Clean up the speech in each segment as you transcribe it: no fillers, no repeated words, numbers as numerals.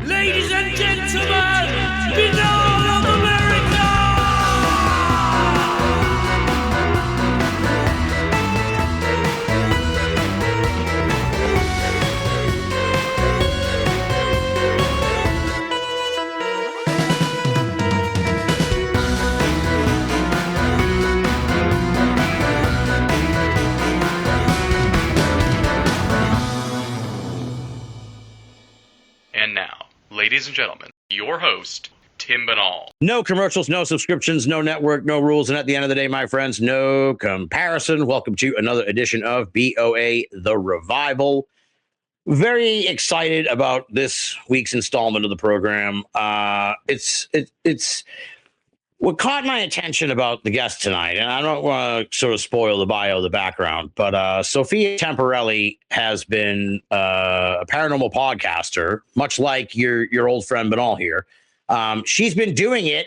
Ladies and gentlemen, Binnall of America! And now, ladies and gentlemen, your host, Tim Binnall. No commercials, no subscriptions, no network, no rules. And at the end of the day, my friends, no comparison. Welcome to another edition of BOA The Revival. Very excited about this week's installment of the program. It's what caught my attention about the guest tonight, and I don't want to sort of spoil the bio, the background, but Sophia Temperilli has been a paranormal podcaster, much like your old friend Binnall here. She's been doing it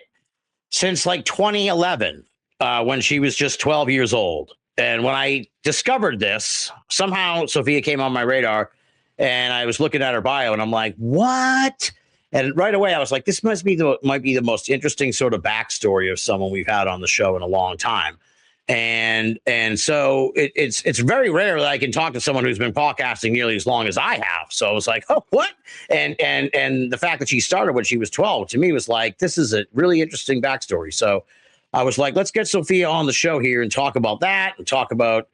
since like 2011, when she was just 12 years old. And when I discovered this, somehow Sophia came on my radar, and I was looking at her bio, and I'm like, what? And right away, I was like, this might be the most interesting sort of backstory of someone we've had on the show in a long time. And so it's very rare that I can talk to someone who's been podcasting nearly as long as I have. So I was like, oh, what? And the fact that she started when she was 12 to me was like, this is a really interesting backstory. So I was like, let's get Sophia on the show here and talk about that and talk about.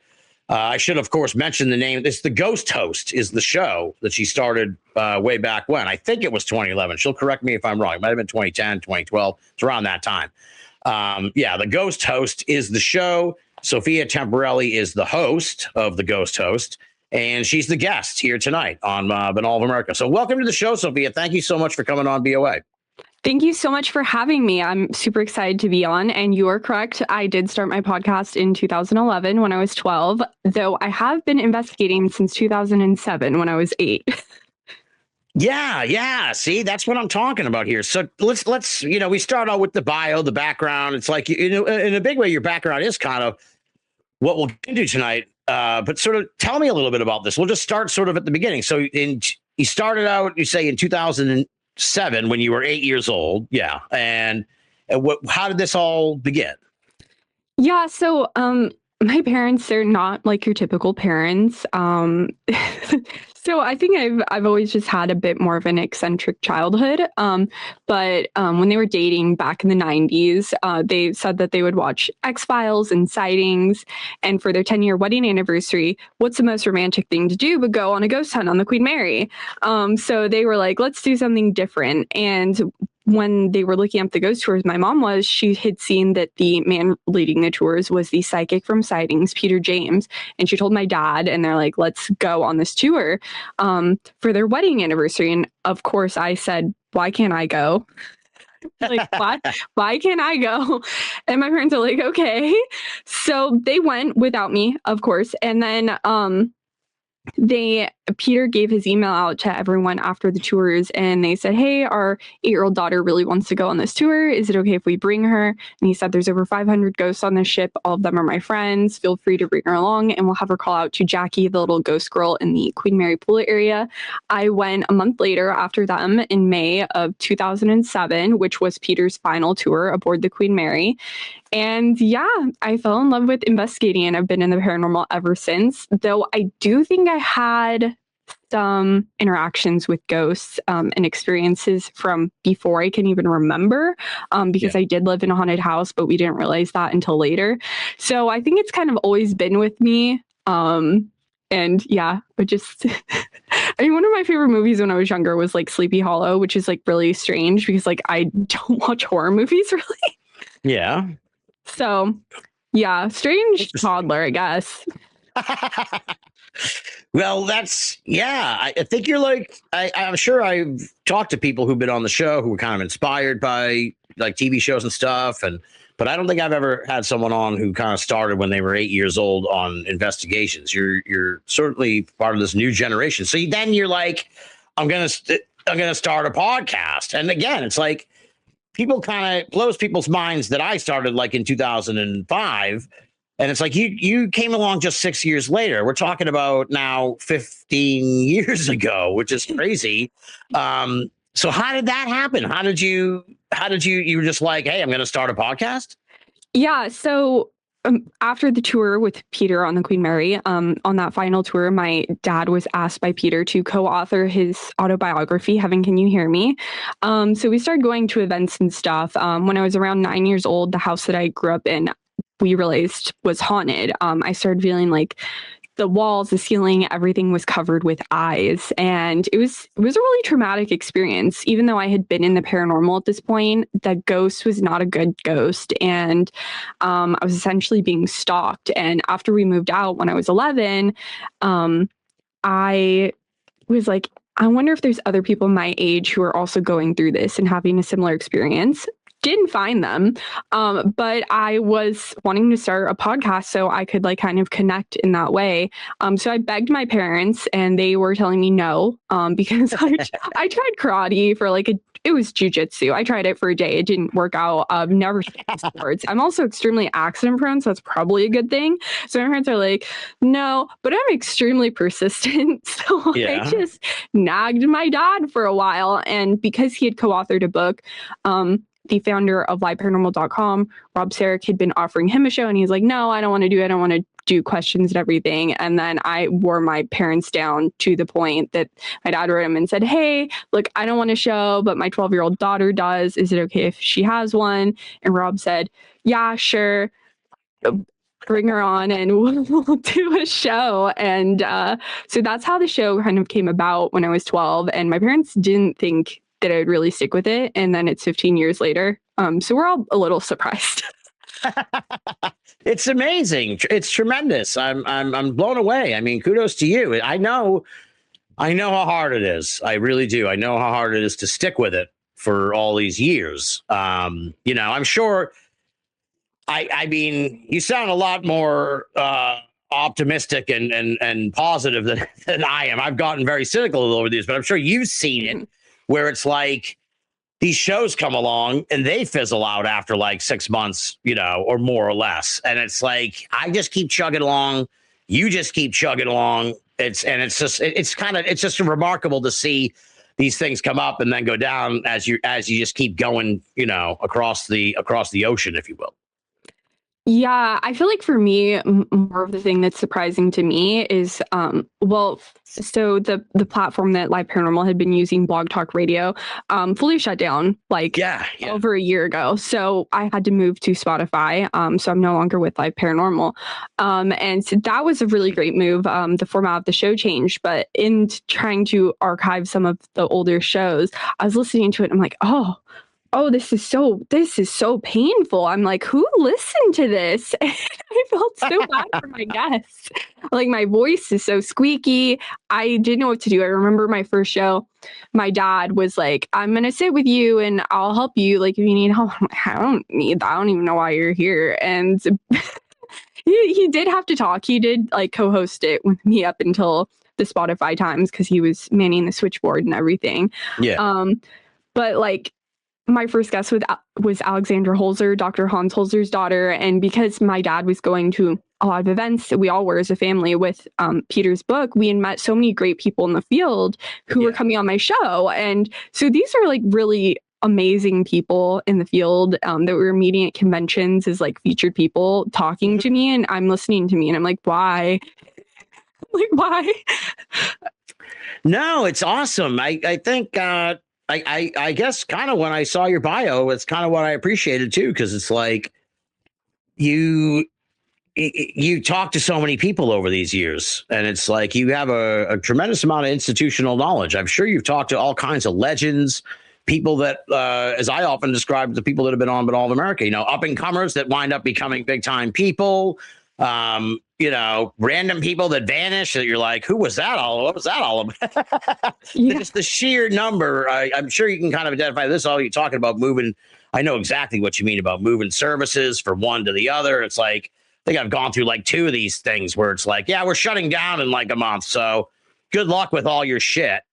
I should, of course, mention the name. It's The Ghost Host is the show that she started way back when. I think it was 2011. She'll correct me if I'm wrong. It might have been 2010, 2012. It's around that time. The Ghost Host is the show. Sophia Temperilli is the host of The Ghost Host, and she's the guest here tonight on Binnall of America. So welcome to the show, Sophia. Thank you so much for coming on BOA. Thank you so much for having me. I'm super excited to be on, and you are correct. I did start my podcast in 2011 when I was 12, though I have been investigating since 2007 when I was 8. Yeah. See, that's what I'm talking about here. So let's we start out with the bio, the background. It's like, in a big way, your background is kind of what we'll do tonight. But sort of tell me a little bit about this. We'll just start sort of at the beginning. So you started out, you say, in 2007 when you were 8 years old. Yeah. And how did this all begin? Yeah. So my parents, they're not like your typical parents. So I think I've always just had a bit more of an eccentric childhood. But when they were dating back in the 90s, they said that they would watch X-Files and Sightings. And for their 10-year wedding anniversary, what's the most romantic thing to do but go on a ghost hunt on the Queen Mary? So they were like, let's do something different. And when they were looking up the ghost tours, she had seen that the man leading the tours was the psychic from Sightings, Peter James. And she told my dad, and they're like, let's go on this tour for their wedding anniversary. And of course I said, why can't I go? Like, why can't I go? And my parents are like, okay. So they went without me, of course. And then Peter gave his email out to everyone after the tours, and they said, hey, our 8-year-old daughter really wants to go on this tour. Is it okay if we bring her? And he said, there's over 500 ghosts on this ship. All of them are my friends. Feel free to bring her along, and we'll have her call out to Jackie, the little ghost girl in the Queen Mary pool area. I went a month later after them in May of 2007, which was Peter's final tour aboard the Queen Mary. And yeah, I fell in love with investigating, and I've been in the paranormal ever since, though I do think I had some interactions with ghosts and experiences from before I can even remember, because I did live in a haunted house, but we didn't realize that until later. So I think it's kind of always been with me. And yeah, but just, I mean, one of my favorite movies when I was younger was like Sleepy Hollow, which is like really strange because like I don't watch horror movies really. Yeah. So yeah, strange toddler, I guess. Well, I think you're like, I'm sure I've talked to people who've been on the show who were kind of inspired by like TV shows and stuff. But I don't think I've ever had someone on who kind of started when they were 8 years old on investigations. You're certainly part of this new generation. So then you're like, I'm going to start a podcast. And again, it's like people kind of blows people's minds that I started like in 2005. And it's like you came along just 6 years later. We're talking about now 15 years ago, which is crazy. So how did that happen? You were just like, hey, I'm going to start a podcast? Yeah. So after the tour with Peter on the Queen Mary, on that final tour, my dad was asked by Peter to co-author his autobiography, Heaven Can You Hear Me? So we started going to events and stuff. When I was around 9 years old, the house that I grew up in, we realized was haunted. I started feeling like the walls, the ceiling, everything was covered with eyes. And it was a really traumatic experience. Even though I had been in the paranormal at this point, the ghost was not a good ghost. And I was essentially being stalked. And after we moved out when I was 11, I was like, I wonder if there's other people my age who are also going through this and having a similar experience. Didn't find them, but I was wanting to start a podcast so I could like kind of connect in that way. So I begged my parents, and they were telling me no, because I tried karate for like it was jujitsu. I tried it for a day. It didn't work out. Never tried sports. I'm also extremely accident prone, so that's probably a good thing. So my parents are like, no, but I'm extremely persistent. So Yeah. I just nagged my dad for a while, and because he had co-authored a book, the founder of liveparanormal.com, Rob Sarek, had been offering him a show, and he's like, no, I don't want to do it. I don't want to do questions and everything. And then I wore my parents down to the point that my dad wrote him and said, hey, look, I don't want a show, but my 12-year-old daughter does. Is it okay if she has one? And Rob said, yeah, sure. Bring her on and we'll do a show. And so that's how the show kind of came about when I was 12. And my parents didn't think that I would really stick with it. And then it's 15 years later. So we're all a little surprised. It's amazing. It's tremendous. I'm blown away. I mean, kudos to you. I know how hard it is. I really do. I know how hard it is to stick with it for all these years. I'm sure. I mean, you sound a lot more optimistic and positive than I am. I've gotten very cynical over these, but I'm sure you've seen it where it's like these shows come along and they fizzle out after like 6 months, or more or less. And it's like, I just keep chugging along. You just keep chugging along. It's just remarkable to see these things come up and then go down as you just keep going, across the ocean, if you will. Yeah, I feel like for me, more of the thing that's surprising to me is, so the platform that Live Paranormal had been using, Blog Talk Radio, fully shut down over a year ago. So I had to move to Spotify. So I'm no longer with Live Paranormal. And so that was a really great move. The format of the show changed, but in trying to archive some of the older shows, I was listening to it and I'm like, oh, this is so painful. I'm like, who listened to this? And I felt so bad for my guests. Like, my voice is so squeaky. I didn't know what to do. I remember my first show, my dad was like, I'm going to sit with you and I'll help you. Like, if you need help. I'm like, I don't need that. I don't even know why you're here. And he did have to talk. He did like co-host it with me up until the Spotify times because he was manning the switchboard and everything. Yeah. But like, my first guest was Alexandra Holzer, Dr. Hans Holzer's daughter. And because my dad was going to a lot of events that we all were as a family with Peter's book, we had met so many great people in the field who were coming on my show. And so these are like really amazing people in the field that we were meeting at conventions as like featured people talking to me. And I'm listening to me and I'm like, why? Like, why? No, it's awesome. I think... I guess kind of when I saw your bio, it's kind of what I appreciated too, because it's like you talk to so many people over these years, and it's like you have a tremendous amount of institutional knowledge. I'm sure you've talked to all kinds of legends, people that, as I often describe, the people that have been on Binnall of America, up and comers that wind up becoming big time people. Random people that vanish that you're like, who was that all? What was that all about? Just the sheer number. I'm sure you can kind of identify this. All you're talking about moving. I know exactly what you mean about moving services from one to the other. It's like, I think I've gone through like 2 of these things where it's like, yeah, we're shutting down in like a month. So good luck with all your shit.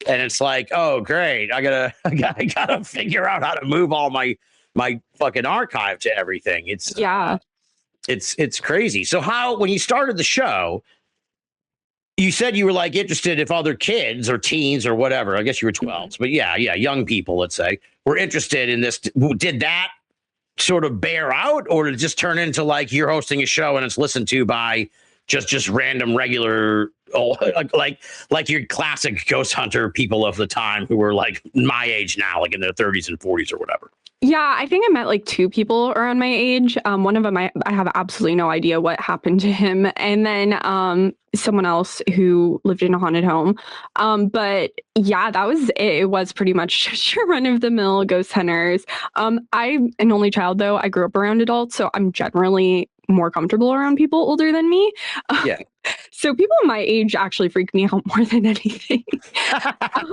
And it's like, oh, great. I gotta figure out how to move all my fucking archive to everything. It's crazy. So when you started the show, you said you were like interested if other kids or teens or whatever, I guess you were 12, but yeah, young people, let's say, were interested in this. Did that sort of bear out, or did it just turn into like you're hosting a show and it's listened to by just random regular, like your classic ghost hunter people of the time who were like my age now, like in their 30s and 40s or whatever? Yeah, I think I met like two people around my age. One of them, I have absolutely no idea what happened to him. And then someone else who lived in a haunted home. But yeah, that was it. It was pretty much just your run-of-the-mill ghost hunters. I'm an only child, though. I grew up around adults, so I'm generally more comfortable around people older than me. Yeah. So people my age actually freak me out more than anything. I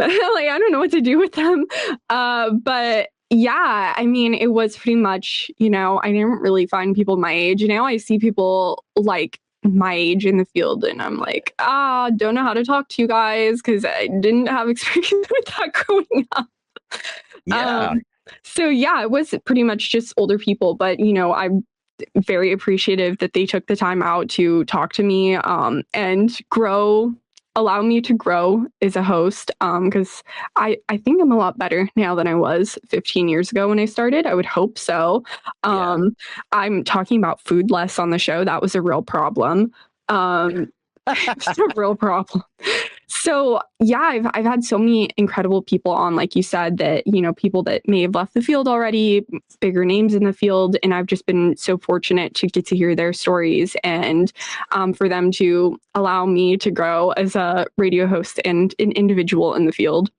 don't know what to do with them. But yeah, I mean, it was pretty much, I didn't really find people my age. Now I see people like my age in the field and I'm like, don't know how to talk to you guys because I didn't have experience with that growing up. Yeah. So yeah, it was pretty much just older people, but I'm very appreciative that they took the time out to talk to me and allow me to grow as a host, because I think I'm a lot better now than I was 15 years ago when I started. I would hope so. I'm talking about food less on the show. That was a real problem. It's a real problem. So yeah, I've had so many incredible people on, like you said, that, people that may have left the field already, bigger names in the field. And I've just been so fortunate to get to hear their stories and for them to allow me to grow as a radio host and an individual in the field.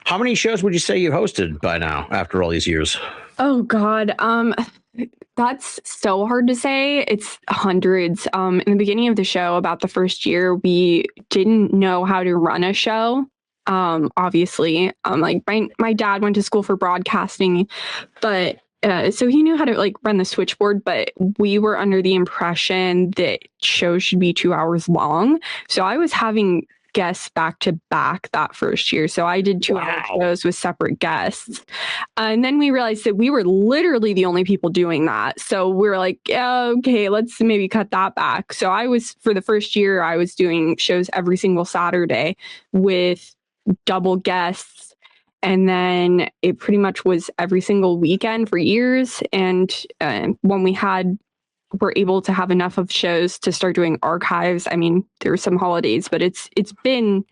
How many shows would you say you've hosted by now after all these years? Oh God. That's so hard to say. It's hundreds. In the beginning of the show, about the first year, we didn't know how to run a show. Obviously, like my dad went to school for broadcasting, but so he knew how to like run the switchboard. But we were under the impression that shows should be 2 hours long. So I was having guests back to back that first year. So I did 2 hour shows with separate guests. And then we realized that we were literally the only people doing that. So we're like, okay, let's maybe cut that back. So for the first year, I was doing shows every single Saturday with double guests. And then it pretty much was every single weekend for years. And when we're able to have enough of shows to start doing archives. I mean, there were some holidays, but it's been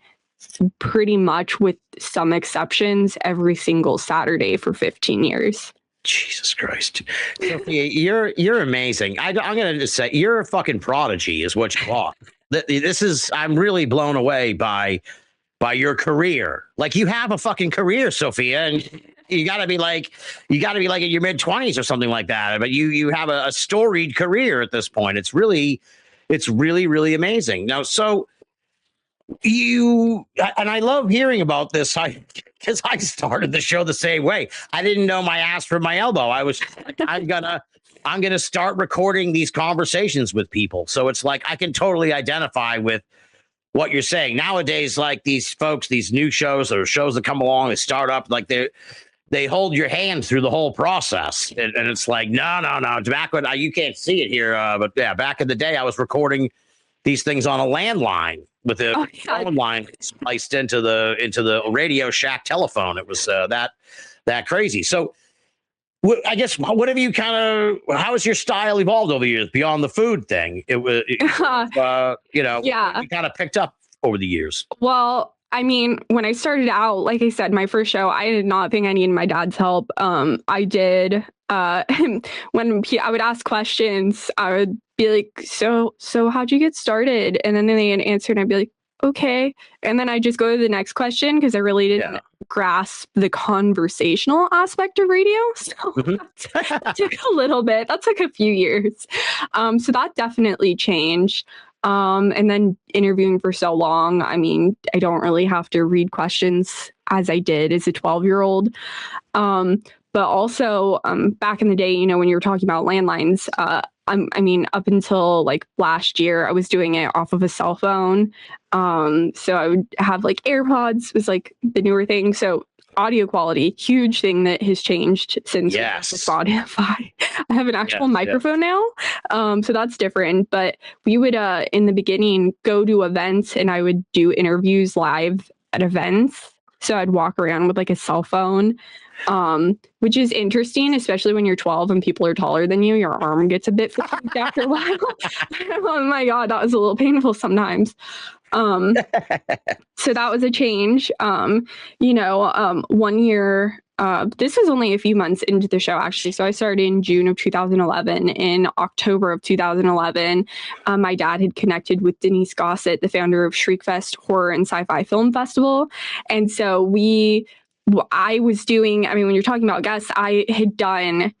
pretty much, with some exceptions, every single Saturday for 15 years. Jesus Christ. Sophia, you're amazing. I'm going to just say you're a fucking prodigy is what you are. I'm really blown away by your career. Like, you have a fucking career, Sophia, and you got to be like in your mid 20s or something like that. But you have a storied career at this point. It's really, really amazing. Now, so I love hearing about this. Because I started the show the same way. I didn't know my ass from my elbow. I was like, I'm gonna start recording these conversations with people. So it's like I can totally identify with what you're saying. Nowadays, like these folks, these new shows or shows that come along, they start up, like they hold your hand through the whole process. And it's like, no. Back when you can't see it here, but yeah, back in the day, I was recording these things on a landline with a phone line spliced into the Radio Shack telephone. It was that crazy. So I guess what have you how has your style evolved over the years beyond the food thing? You kind of picked up over the years. Well, I mean, when I started out, like I said, my first show, I did not think I needed my dad's help. I did. When I would ask questions, I would be like, so how'd you get started? And then they'd answer and I'd be like, okay. And then I just go to the next question because I really didn't grasp the conversational aspect of radio. So that took a little bit. That took a few years. So that definitely changed. And then interviewing for so long, I mean, I don't really have to read questions as I did as a 12-year-old. But also back in the day, when you were talking about landlines, I mean, up until like last year, I was doing it off of a cell phone. So I would have like AirPods was like the newer thing. So audio quality, huge thing that has changed since Yes. Spotify. I have an actual Yes, microphone now, so that's different. But we would, in the beginning, go to events, and I would do interviews live at events. So I'd walk around with like a cell phone, which is interesting, especially when you're 12 and people are taller than you. Your arm gets a bit fatigued after a while. Oh my God, that was a little painful sometimes. So that was a change. 1 year, this was only a few months into the show, actually. So I started in June of 2011. In October of 2011, my dad had connected with Denise Gossett, the founder of Shriekfest Horror and Sci-Fi Film Festival. And so I was doing, when you're talking about guests, I had done,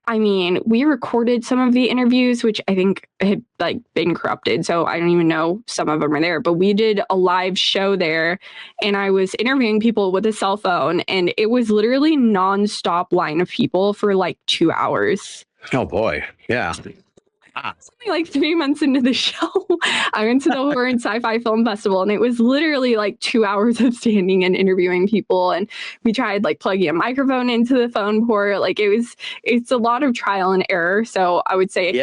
we recorded some of the interviews, which I think had been corrupted. So I don't even know some of them are there, but we did a live show there, and I was interviewing people with a cell phone, and it was literally nonstop line of people for 2 hours. Oh boy. Yeah. Only 3 months into the show, I went to the Horror and Sci-Fi Film Festival, and it was literally 2 hours of standing and interviewing people. And we tried plugging a microphone into the phone port. It's a lot of trial and error. So I would say,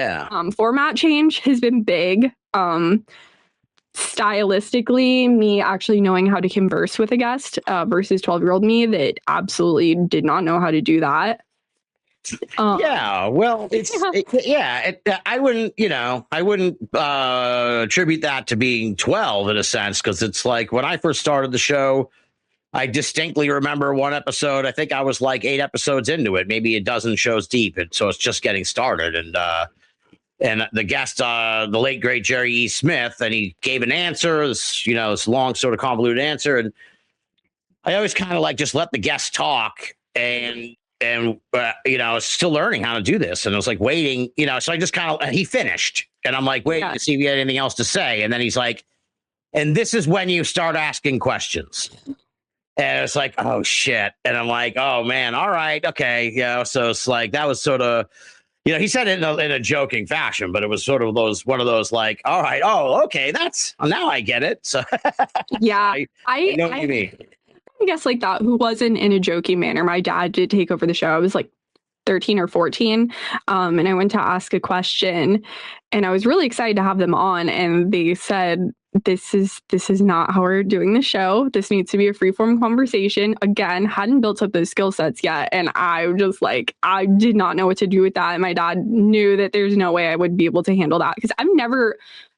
format change has been big. Stylistically, me actually knowing how to converse with a guest versus 12-year-old me that absolutely did not know how to do that. I wouldn't attribute that to being 12 in a sense, because it's when I first started the show, I distinctly remember one episode. I think I was 8 episodes into it, maybe a dozen shows deep, and so it's just getting started. And the guest, the late great Jerry E. Smith, and he gave an answer, this long sort of convoluted answer, and I always kind of just let the guest talk and I was still learning how to do this, and I was waiting, so I just he finished, and I'm waiting to see if he had anything else to say. And then he's and this is when you start asking questions. And it's oh shit. And I'm oh man, all right. Okay. So it's that was sort of, he said it in a joking fashion, but it was sort of one of those all right. Oh, okay. Now I get it. So yeah, I know what you mean. I guess that, who wasn't in a joking manner. My dad did take over the show. I was 13 or 14. And I went to ask a question, and I was really excited to have them on. And they said, this is not how we're doing the show. This needs to be a freeform conversation. Again, hadn't built up those skill sets yet. And I just I did not know what to do with that. And my dad knew that there's no way I would be able to handle that, because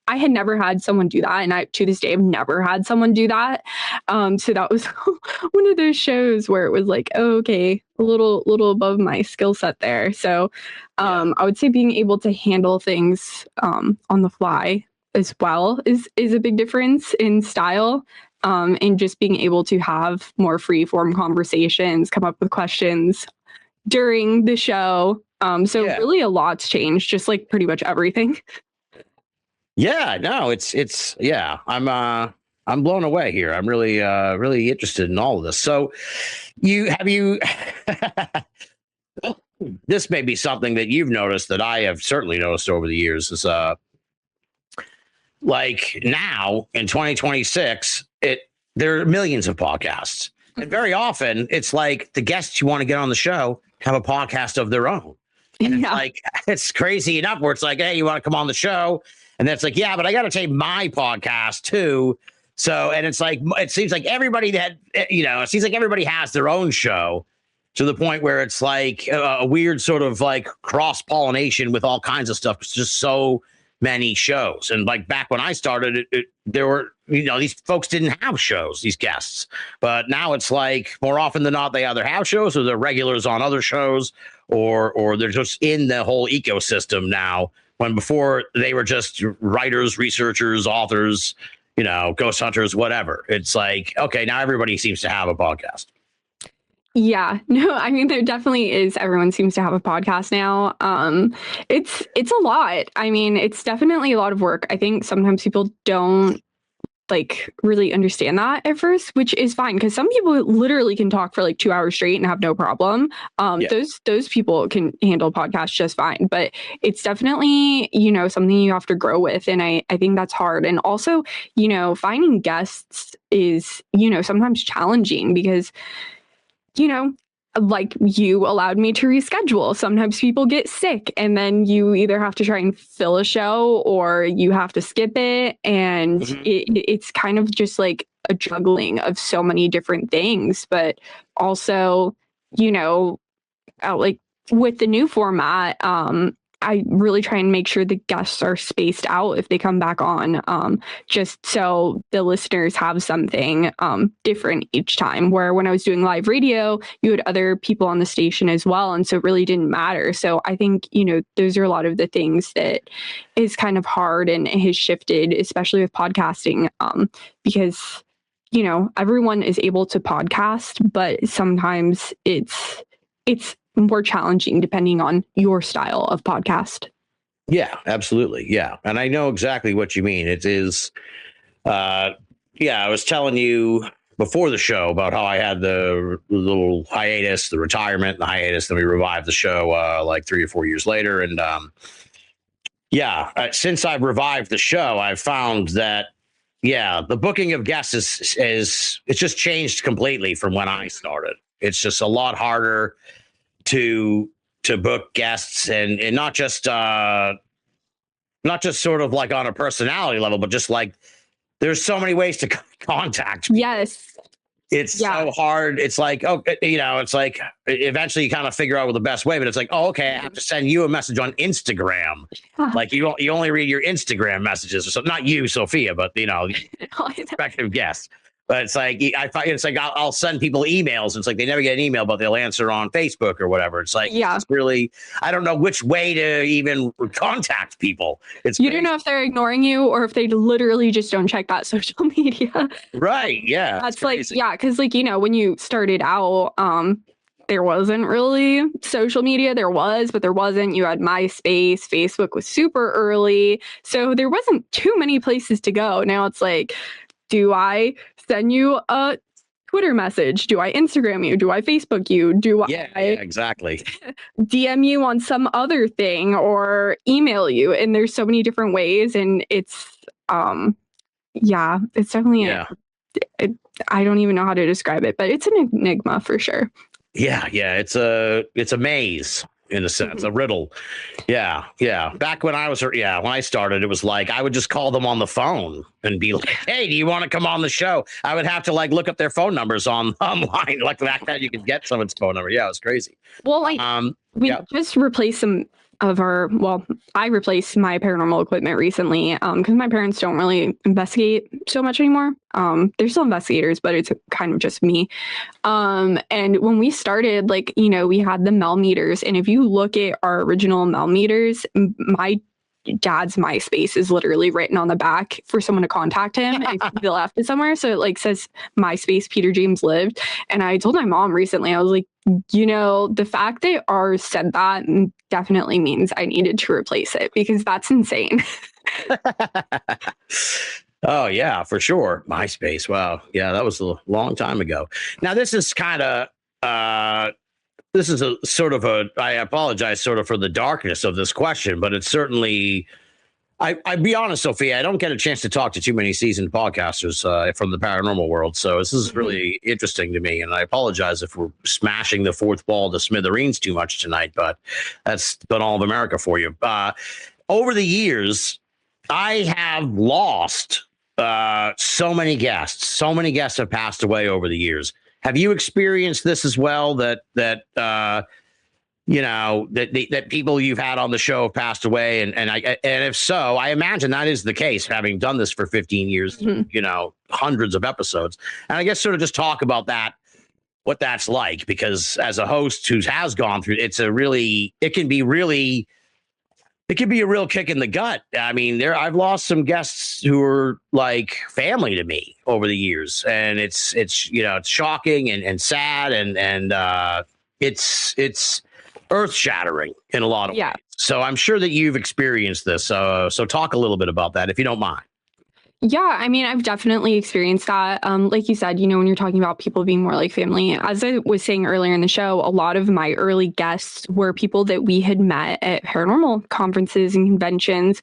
I had never had someone do that. And I, to this day, I've never had someone do that. So that was one of those shows where it was okay, a little above my skill set there. So I would say being able to handle things on the fly as well is a big difference in style, and just being able to have more free form conversations, come up with questions during the show. Really a lot's changed, just pretty much everything. Yeah, no, it's I'm blown away here. I'm really really interested in all of this. So this may be something that you've noticed that I have certainly noticed over the years is now in 2026, there are millions of podcasts. And very often it's the guests you want to get on the show have a podcast of their own. And it's crazy enough where it's hey, you want to come on the show? And that's yeah, but I got to take my podcast too. So, and it's it seems everybody it seems everybody has their own show, to the point where it's a weird sort of cross pollination with all kinds of stuff. It's just so many shows. And back when I started, there were, these folks didn't have shows, these guests, but now it's more often than not, they either have shows or they're regulars on other shows, or they're just in the whole ecosystem now, when before they were just writers, researchers, authors, ghost hunters, whatever. It's okay, now everybody seems to have a podcast. Yeah, no, there definitely is. Everyone seems to have a podcast now. It's a lot. It's definitely a lot of work. I think sometimes people don't really understand that at first, which is fine, because some people literally can talk for 2 hours straight and have no problem. Those people can handle podcasts just fine, but it's definitely, something you have to grow with. And I think that's hard. And also, finding guests is, sometimes challenging, because you know, like you allowed me to reschedule. Sometimes people get sick and then you either have to try and fill a show or you have to skip it. And it's kind of just like a juggling of so many different things. But also, like with the new format, I really try and make sure the guests are spaced out if they come back on, just so the listeners have something different each time. Where when I was doing live radio, you had other people on the station as well. And so it really didn't matter. So I think, those are a lot of the things that is kind of hard and has shifted, especially with podcasting, because, everyone is able to podcast, but sometimes it's more challenging depending on your style of podcast. Yeah, absolutely. Yeah. And I know exactly what you mean. It is, I was telling you before the show about how I had the little hiatus, the retirement, and the hiatus, then we revived the show like 3 or 4 years later. And since I've revived the show, I've found that, the booking of guests is it's just changed completely from when I started. It's just a lot harder to book guests and not just sort of like on a personality level, but just like there's so many ways to contact people. Yes. It's so hard. It's like, it's like eventually you kind of figure out the best way, but it's like, okay, I have to send you a message on Instagram. Like you only read your Instagram messages or something. Not you, Sophia, but respective guests. But it's like I'll send people emails. And it's like they never get an email, but they'll answer on Facebook or whatever. It's like it's really, I don't know which way to even contact people. You don't know if they're ignoring you or if they literally just don't check that social media. Right? Yeah, that's like because when you started out, there wasn't really social media. There was, but there wasn't. You had MySpace. Facebook was super early, so there wasn't too many places to go. Now it's like, do I send you a Twitter message? Do I Instagram you? Do I Facebook you? Do I exactly DM you on some other thing or email you? And there's so many different ways, and it's it's definitely I don't even know how to describe it, but it's an enigma for sure. Yeah, it's a maze. In a sense, a riddle. Yeah. Back when I was, when I started, it was like I would just call them on the phone and be like, "Hey, do you want to come on the show?" I would have to like look up their phone numbers online, like back then you could get someone's phone number. Yeah, it was crazy. Well, we just replaced some of I replaced my paranormal equipment recently because my parents don't really investigate so much anymore. They're still investigators, but it's kind of just me. And when we started, we had the Mel meters. And if you look at our original Mel meters, my dad's MySpace is literally written on the back for someone to contact him if he left it somewhere. So it says MySpace Peter James lived. And I told my mom recently, I was like, the fact that ours said that definitely means I needed to replace it because that's insane. Oh, yeah, for sure. MySpace. Wow. Yeah, that was a long time ago. Now, this is kind of this is a sort of I apologize sort of for the darkness of this question, but it's certainly, I'd be honest, Sophia, I don't get a chance to talk to too many seasoned podcasters from the paranormal world. So this is really interesting to me. And I apologize if we're smashing the fourth wall to smithereens too much tonight, but that's been all of America for you. Over the years, I have lost so many guests. So many guests have passed away over the years. Have you experienced this as well? That people you've had on the show have passed away, and if so, I imagine that is the case. Having done this for 15 years, hundreds of episodes, and I guess sort of just talk about that, what that's like, because as a host who has gone through, it can be a real kick in the gut. I mean, I've lost some guests who are like family to me over the years, and it's shocking and sad and it's earth shattering in a lot of ways. So I'm sure that you've experienced this. So talk a little bit about that, if you don't mind. Yeah, I mean, I've definitely experienced that. Like you said, when you're talking about people being more like family, as I was saying earlier in the show, a lot of my early guests were people that we had met at paranormal conferences and conventions.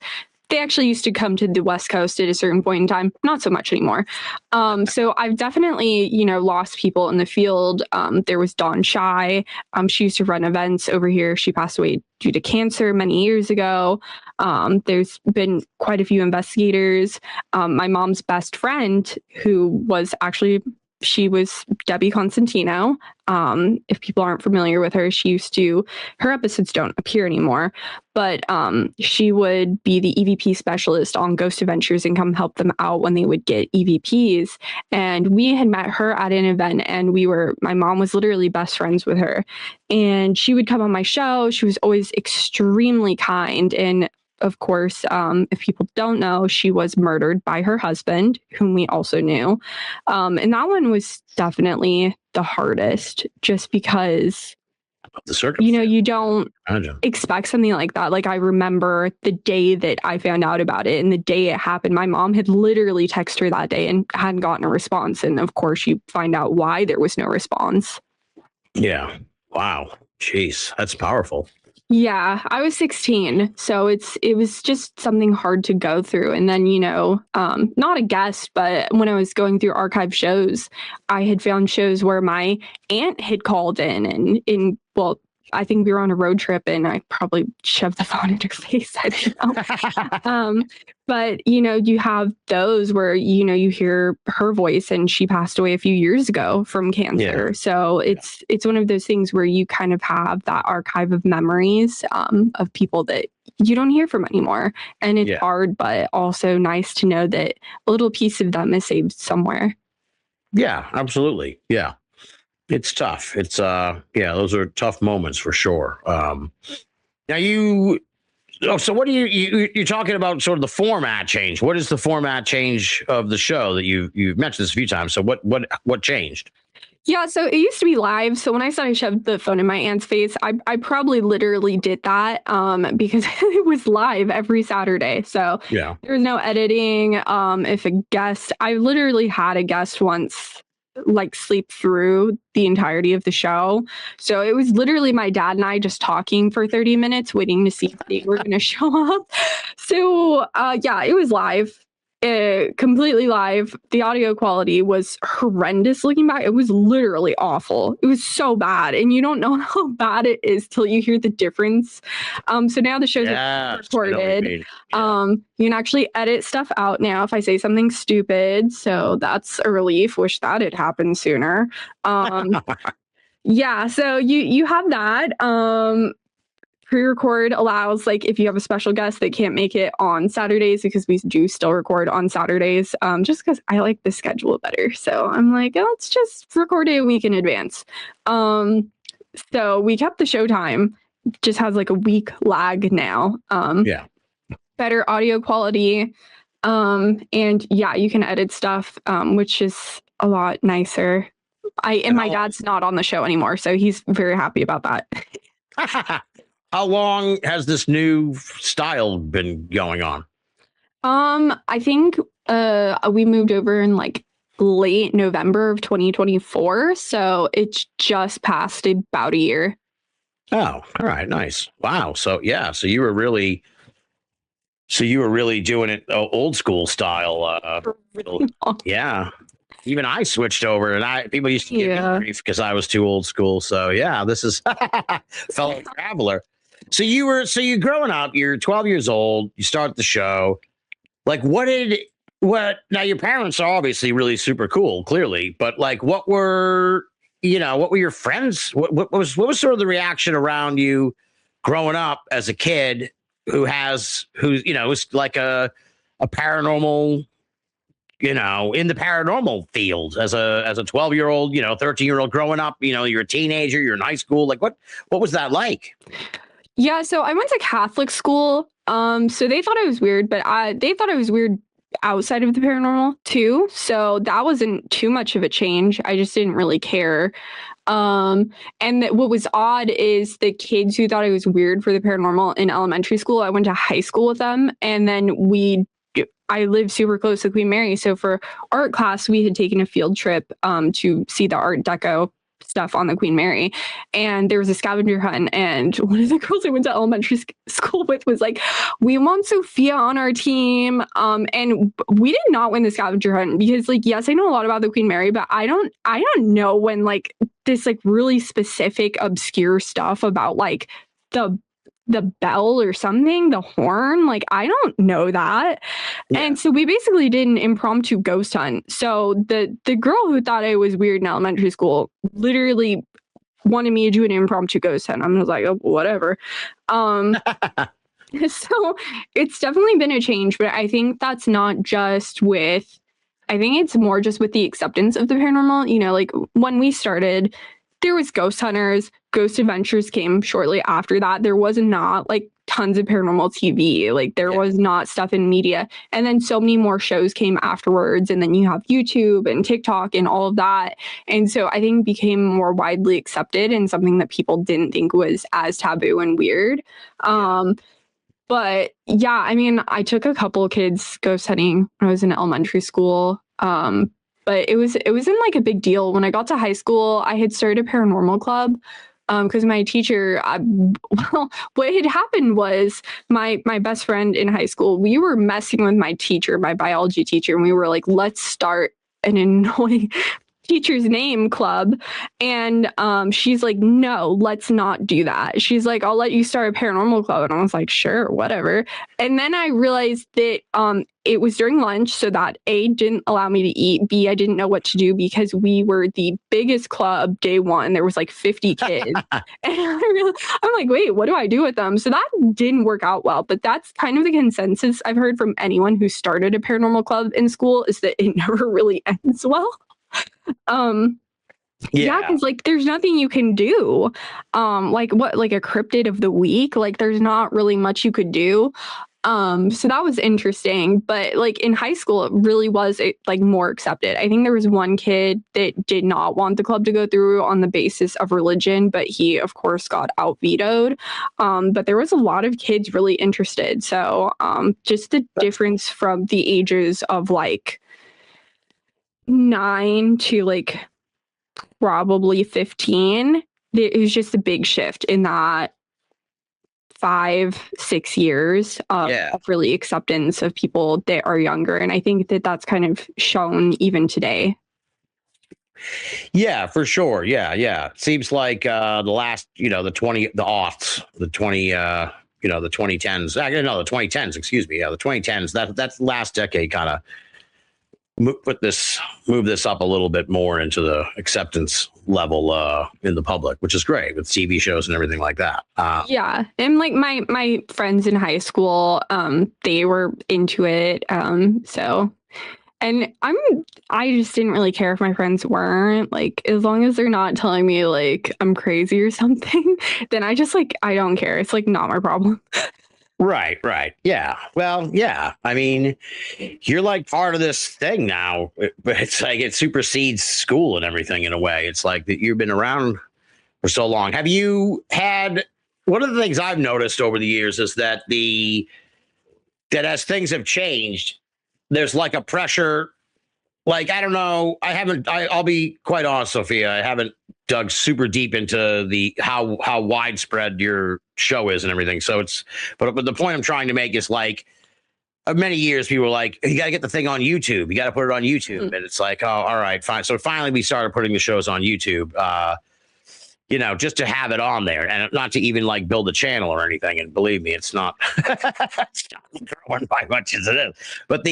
they actually used to come to the West Coast at a certain point in time. Not so much anymore. So I've definitely, lost people in the field. There was Dawn Shy. She used to run events over here. She passed away due to cancer many years ago. There's been quite a few investigators. My mom's best friend, who was actually, she was Debbie Constantino. If people aren't familiar with her, her episodes don't appear anymore, but she would be the EVP specialist on Ghost Adventures and come help them out when they would get EVPs. And we had met her at an event, and my mom was literally best friends with her. And she would come on my show. She was always extremely kind. And of course, if people don't know, she was murdered by her husband, whom we also knew. And that one was definitely the hardest, just because, the circumstance. you don't Imagine. expect something like that. Like, I remember the day that I found out about it and the day it happened, my mom had literally texted her that day and hadn't gotten a response. And of course, you find out why there was no response. Yeah. Wow. Jeez, that's powerful. Yeah, I was 16, so it was just something hard to go through. And then, not a guest, but when I was going through archive shows, I had found shows where my aunt had called in well, I think we were on a road trip and I probably shoved the phone in her face. I don't know. But, you have those where, you hear her voice, and she passed away a few years ago from cancer. Yeah. So it's one of those things where you kind of have that archive of memories of people that you don't hear from anymore. And it's hard, but also nice to know that a little piece of them is saved somewhere. Yeah, absolutely. Yeah. It's tough. It's those are tough moments for sure. Now so what do you're talking about, sort of the format change? What is the format change of the show that you've mentioned this a few times? So what changed? Yeah, so it used to be live. So when I said I shoved the phone in my aunt's face, I probably literally did that because it was live every Saturday. So there was no editing. If I literally had a guest once like sleep through the entirety of the show. So it was literally my dad and I just talking for 30 minutes, waiting to see if they were going to show up. So it was live. Completely live. The audio quality was horrendous looking back. It was literally awful. It was so bad. And you don't know how bad it is till you hear the difference. So now the show's recorded. You can actually edit stuff out now if I say something stupid. So that's a relief. Wish that had happened sooner. So you have that. Pre-record allows, like, if you have a special guest that can't make it on Saturdays, because we do still record on Saturdays, just because I like the schedule better. So I'm like, let's just record it a week in advance. So we kept the show time, just has like a week lag now. Better audio quality. And you can edit stuff, which is a lot nicer. My dad's not on the show anymore, so he's very happy about that. How long has this new style been going on? I think we moved over in like late November of 2024, so it's just past about a year. Oh, all right, nice. Wow. So you were really doing it old school style. Yeah. Even I switched over, and people used to give me grief because I was too old school. So this is fellow traveler. So you're growing up, you're 12 years old, you start the show. Like, now your parents are obviously really super cool, clearly, but like, what were your friends? What was sort of the reaction around you growing up as a kid who's like a paranormal, in the paranormal field as a 12-year-old, 13-year-old growing up, you're a teenager, you're in high school. Like, what was that like? Yeah, so I went to Catholic school. So they thought I was weird, but they thought I was weird outside of the paranormal too. So that wasn't too much of a change. I just didn't really care. And what was odd is the kids who thought I was weird for the paranormal in elementary school, I went to high school with them, and then I lived super close to Queen Mary. So for art class, we had taken a field trip to see the Art Deco stuff on the Queen Mary. And there was a scavenger hunt. And one of the girls I went to elementary school with was like, we want Sophia on our team. And we did not win the scavenger hunt because, like, yes, I know a lot about the Queen Mary, but I don't know when, like, this, like, really specific, obscure stuff about, like, the bell or something, the horn, like, I don't know that. Yeah. And so we basically did an impromptu ghost hunt. So the girl who thought I was weird in elementary school literally wanted me to do an impromptu ghost hunt. I was like, oh, whatever. So it's definitely been a change, but I think that's not just with, I think it's more just with the acceptance of the paranormal. You know, like, when we started, there was ghost hunters, ghost adventures came shortly after that. There was not, like, tons of paranormal TV. Like, there was not stuff in media. And then so many more shows came afterwards. And then you have YouTube and TikTok and all of that. And so I think it became more widely accepted and something that people didn't think was as taboo and weird. But yeah, I mean, I took a couple of kids ghost hunting when I was in elementary school. But it wasn't like a big deal. When I got to high school, I had started a paranormal club because my teacher, what had happened was my best friend in high school, we were messing with my teacher, my biology teacher, and we were like, let's start an annoying teacher's name club. And she's like, no, let's not do that. She's like, I'll let you start a paranormal club. And I was like, sure, whatever. And then I realized that it was during lunch, so that A, didn't allow me to eat, B, I didn't know what to do because we were the biggest club day one. There was like 50 kids. And I'm like, wait, what do I do with them? So that didn't work out well, but that's kind of the consensus I've heard from anyone who started a paranormal club in school, is that it never really ends well. Yeah, because, like, there's nothing you can do. Like, what, like a cryptid of the week? Like, there's not really much you could do. So that was interesting. But, like, in high school, it really was, like, more accepted. I think there was one kid that did not want the club to go through on the basis of religion, but he, of course, got out vetoed. But there was a lot of kids really interested. So just the difference from the ages of, like, 9 to, like, probably 15, it was just a big shift in that 5-6 years of really acceptance of people that are younger. And I think that that's kind of shown even today. Yeah, for sure. Yeah. Seems like the last, the aughts, the 2010s. Actually, no, the 2010s, excuse me. Yeah, the 2010s. That's last decade kind of move this up a little bit more into the acceptance level in the public, which is great with TV shows and everything like that. Yeah, and like my friends in high school, they were into it. So, and I just didn't really care if my friends weren't, like, as long as they're not telling me like I'm crazy or something, then I just, like, I don't care. It's, like, not my problem. Right. Yeah. Well, yeah. I mean, you're like part of this thing now, but it's like it supersedes school and everything in a way. It's like that you've been around for so long. Have you had, one of the things I've noticed over the years is that as things have changed, there's like a pressure. Like, I don't know. I'll be quite honest, Sophia. I haven't dug super deep into how widespread your show is and everything. So but the point I'm trying to make is, like, many years people were like, you got to get the thing on YouTube. You got to put it on YouTube. And it's like, oh, all right, fine. So finally we started putting the shows on YouTube, just to have it on there and not to even, like, build a channel or anything. And believe me, it's not, it's not growing by much as it is. But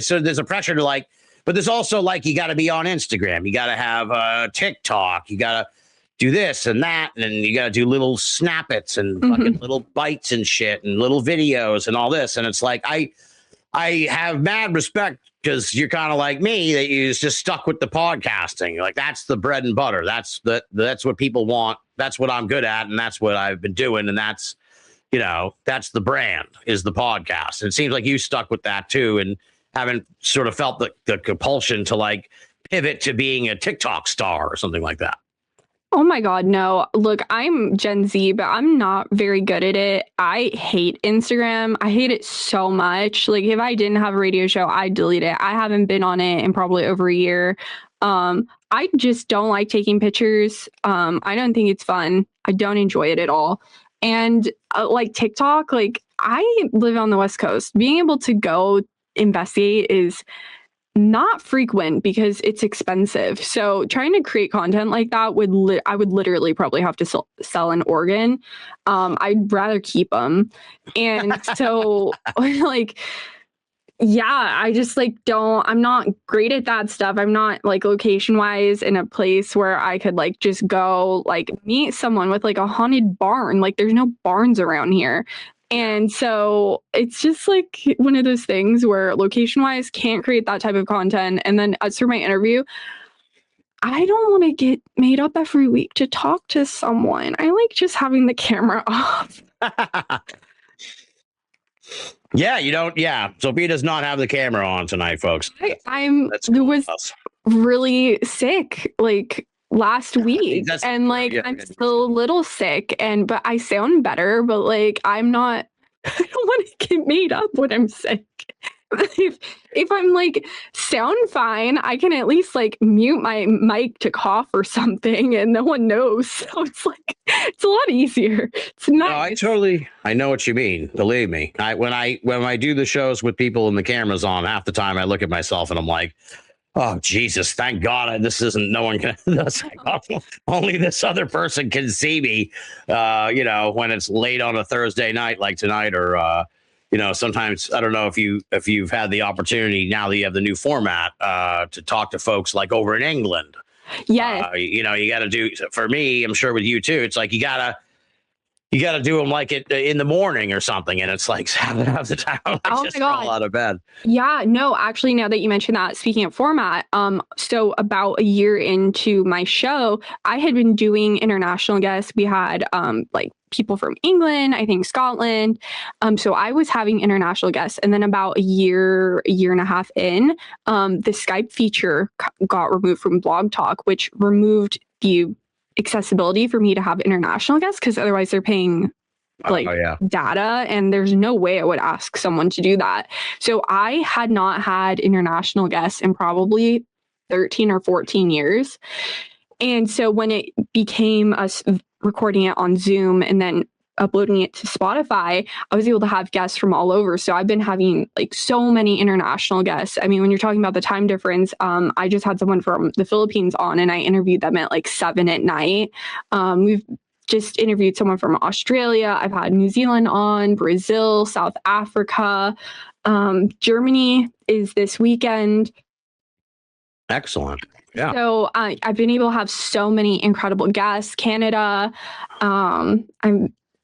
so there's a pressure to, like, but there's also, like, you got to be on Instagram. You got to have TikTok. You got to do this and that. And you got to do little snippets and fucking little bites and shit and little videos and all this. And it's like, I have mad respect because you're kind of like me, that you just stuck with the podcasting. Like, that's the bread and butter. That's what people want. That's what I'm good at. And that's what I've been doing. And that's, that's the brand, is the podcast. And it seems like you stuck with that too. And haven't sort of felt the compulsion to, like, pivot to being a TikTok star or something like that. Oh my God, no. Look, I'm Gen Z, but I'm not very good at it. I hate Instagram. I hate it so much. Like, if I didn't have a radio show, I'd delete it. I haven't been on it in probably over a year. I just don't like taking pictures. I don't think it's fun. I don't enjoy it at all. And like TikTok, like I live on the West Coast. Being able to go investigate is not frequent because it's expensive. So trying to create content like that would I would literally probably have to sell an organ. I'd rather keep them. And so like yeah, I just like don't I'm not great at that stuff. I'm not like location wise in a place where I could like just go like meet someone with like a haunted barn. Like there's no barns around here. And so it's just like one of those things where location wise can't create that type of content. And then as for my interview, I don't want to get made up every week to talk to someone. I like just having the camera off. Yeah, you don't. Yeah, Sophia does not have the camera on tonight, folks. I'm was really sick like last week, and like I'm still a little sick, but I sound better. But like I'm not. I don't want to get made up when I'm sick. If I'm like sound fine, I can at least like mute my mic to cough or something, and no one knows. So it's like it's a lot easier. It's nice. No, I know what you mean. Believe me. When I do the shows with people and the cameras on, half the time I look at myself and I'm like, oh Jesus, thank God this isn't no one can. Only this other person can see me. When it's late on a Thursday night like tonight, or sometimes I don't know if you've had the opportunity now that you have the new format to talk to folks like over in England. Yeah. You got to do, for me, I'm sure with you too, it's like you got to do them like it in the morning or something. And it's like half the time I just fall out of bed. Yeah, no, actually, now that you mentioned that, speaking of format, so about a year into my show, I had been doing international guests. We had like people from England, I think Scotland. So I was having international guests. And then about a year and a half in, the Skype feature got removed from Blog Talk, which removed the accessibility for me to have international guests, because otherwise they're paying data, and there's no way I would ask someone to do that. So I had not had international guests in probably 13 or 14 years. And so when it became us recording it on Zoom and then uploading it to Spotify, I was able to have guests from all over. So I've been having like so many international guests. I mean, when you're talking about the time difference, I just had someone from the Philippines on, and I interviewed them at like 7 p.m. We've just interviewed someone from Australia. I've had New Zealand on, Brazil, South Africa. Germany is this weekend. Excellent. Yeah. So I've been able to have so many incredible guests. Canada.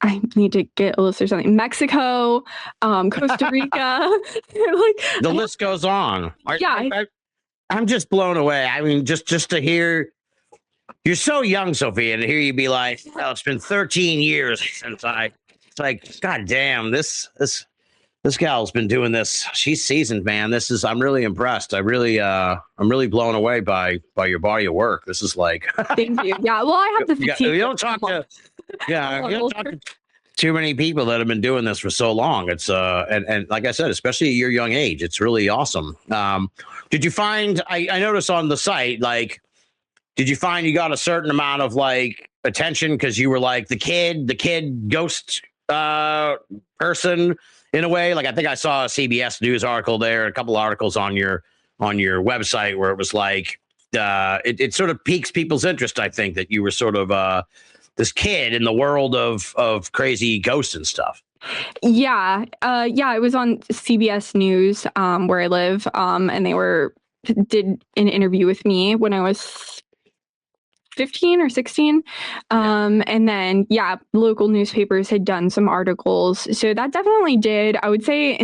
I need to get a list or something. Mexico, Costa Rica. Like the list goes on. I'm just blown away. I mean, just to hear. You're so young, Sophia, and to hear you be like, "Well, it's been 13 years since I." It's like, God damn, this gal's been doing this. She's seasoned, man. I'm really impressed. I'm really blown away by your body of work. This is like. Thank you. Yeah. Well, I have the fatigue. You don't talk to too many people that have been doing this for so long. It's and like I said, especially at your young age, it's really awesome. Did you find? I noticed on the site, like, did you find you got a certain amount of like attention because you were like the kid ghost person in a way? Like, I think I saw a CBS News article there, a couple articles on your website where it was like it sort of piques people's interest. I think that you were sort of this kid in the world of crazy ghosts and stuff. Yeah. It was on CBS News where I live, and they did an interview with me when I was 15 or 16. And then, local newspapers had done some articles. So that definitely did. I would say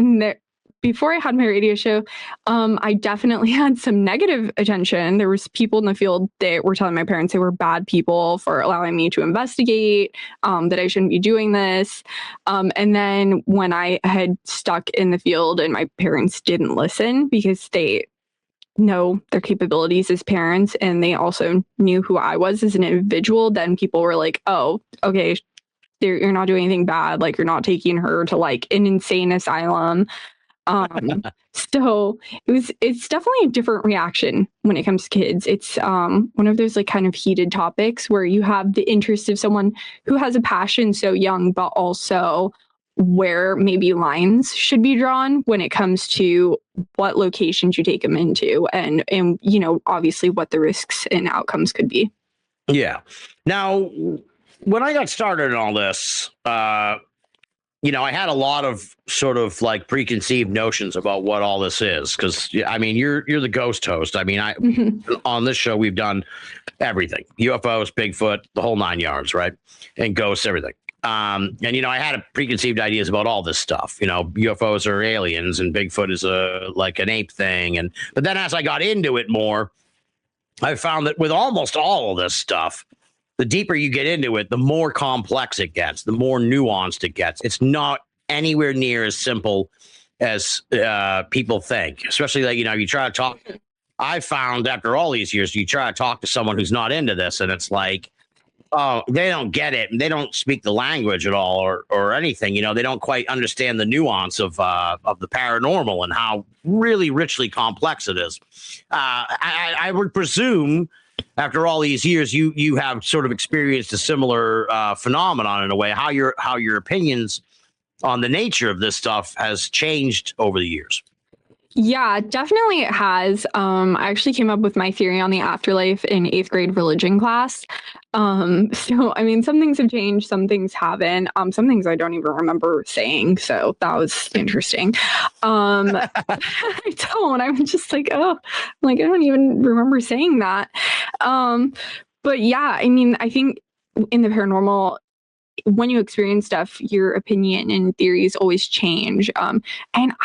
before I had my radio show, I definitely had some negative attention. There was people in the field that were telling my parents they were bad people for allowing me to investigate, that I shouldn't be doing this. And then when I had stuck in the field and my parents didn't listen because they know their capabilities as parents, and they also knew who I was as an individual, then people were like, oh, okay, you're not doing anything bad. Like, you're not taking her to like an insane asylum. So it's definitely a different reaction when it comes to kids. It's one of those like kind of heated topics where you have the interest of someone who has a passion so young, but also where maybe lines should be drawn when it comes to what locations you take them into, and you know, obviously what the risks and outcomes could be. Yeah. Now, when I got started in all this, you know, I had a lot of sort of like preconceived notions about what all this is, because I mean, you're the ghost host. I mean, on this show we've done everything: UFOs, Bigfoot, the whole 9 yards, right? And ghosts, everything. And you know, I had preconceived ideas about all this stuff. You know, UFOs are aliens, and Bigfoot is like an ape thing. But then as I got into it more, I found that with almost all of this stuff, the deeper you get into it, the more complex it gets, the more nuanced it gets. It's not anywhere near as simple as people think, especially like, you know, you try to talk. I found after all these years, you try to talk to someone who's not into this, and it's like, oh, they don't get it. They don't speak the language at all or anything. You know, they don't quite understand the nuance of the paranormal and how really richly complex it is. I would presume after all these years, you have sort of experienced a similar phenomenon in a way. How your opinions on the nature of this stuff has changed over the years. Yeah, definitely it has. I actually came up with my theory on the afterlife in 8th grade religion class. So, I mean, some things have changed, some things haven't. Some things I don't even remember saying. So that was interesting. I don't. I'm just like, oh, like, I don't even remember saying that. But yeah, I mean, I think in the paranormal, when you experience stuff, your opinion and theories always change. And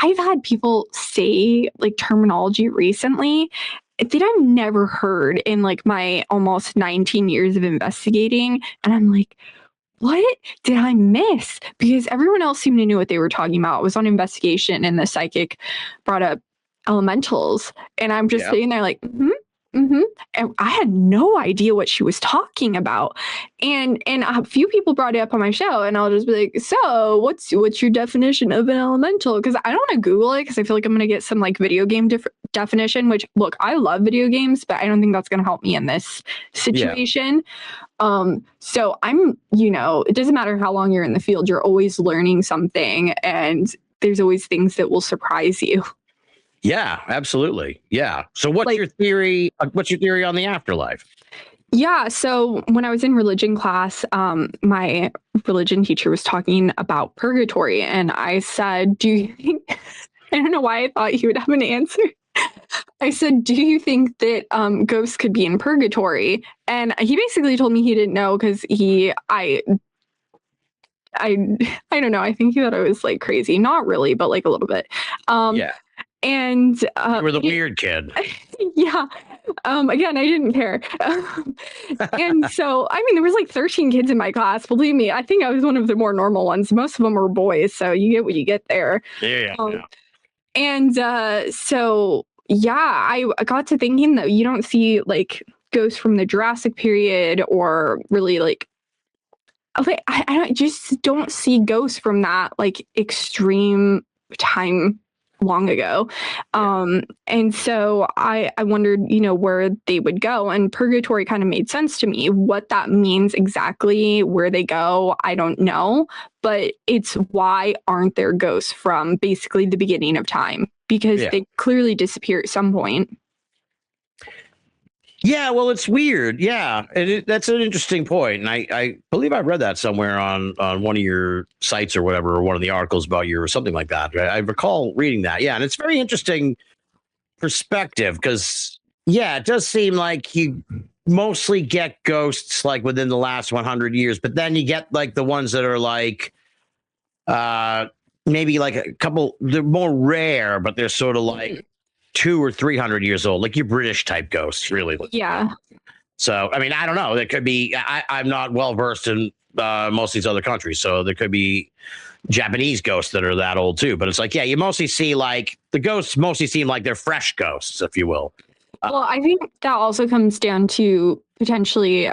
I've had people say like terminology recently that I've never heard in like my almost 19 years of investigating. And I'm like, what did I miss? Because everyone else seemed to know what they were talking about. It was on investigation, and the psychic brought up elementals. And I'm just sitting there like, and I had no idea what she was talking about. And a few people brought it up on my show, and I'll just be like, so what's your definition of an elemental? Because I don't want to Google it, because I feel like I'm going to get some like video game definition, which, look, I love video games, but I don't think that's going to help me in this situation. So I'm, you know, it doesn't matter how long you're in the field, you're always learning something, and there's always things that will surprise you. Yeah, absolutely. Yeah. So what's your theory? What's your theory on the afterlife? Yeah. So when I was in religion class, my religion teacher was talking about purgatory, and I said, do you think, I don't know why I thought he would have an answer. I said, do you think that ghosts could be in purgatory? And he basically told me he didn't know, because I don't know. I think he thought I was like crazy. Not really, but like a little bit. And you were the weird kid. Yeah. Again, I didn't care. And so, I mean, there was like 13 kids in my class. Believe me, I think I was one of the more normal ones. Most of them were boys, so you get what you get there. Yeah. And so, yeah, I got to thinking that you don't see like ghosts from the Jurassic period, or really like I just don't see ghosts from that like extreme time long ago. And so I wondered, you know, where they would go, and purgatory kind of made sense to me. What that means exactly, where they go, I don't know, but it's why aren't there ghosts from basically the beginning of time? Because they clearly disappear at some point. Yeah, well, it's weird. Yeah, that's an interesting point. And I believe I read that somewhere on one of your sites or whatever, or one of the articles about you or something like that. I recall reading that. Yeah, and it's very interesting perspective, because, yeah, it does seem like you mostly get ghosts like within the last 100 years, but then you get like the ones that are like maybe like a couple, they're more rare, but they're sort of like 200 or 300 years old, like your British type ghosts, really. Yeah. So, I mean, I don't know. There could be, I'm not well versed in most of these other countries. So there could be, Japanese ghosts that are that old too. But it's like, yeah, you mostly see like the ghosts mostly seem like they're fresh ghosts, if you will. Well, I think that also comes down to potentially,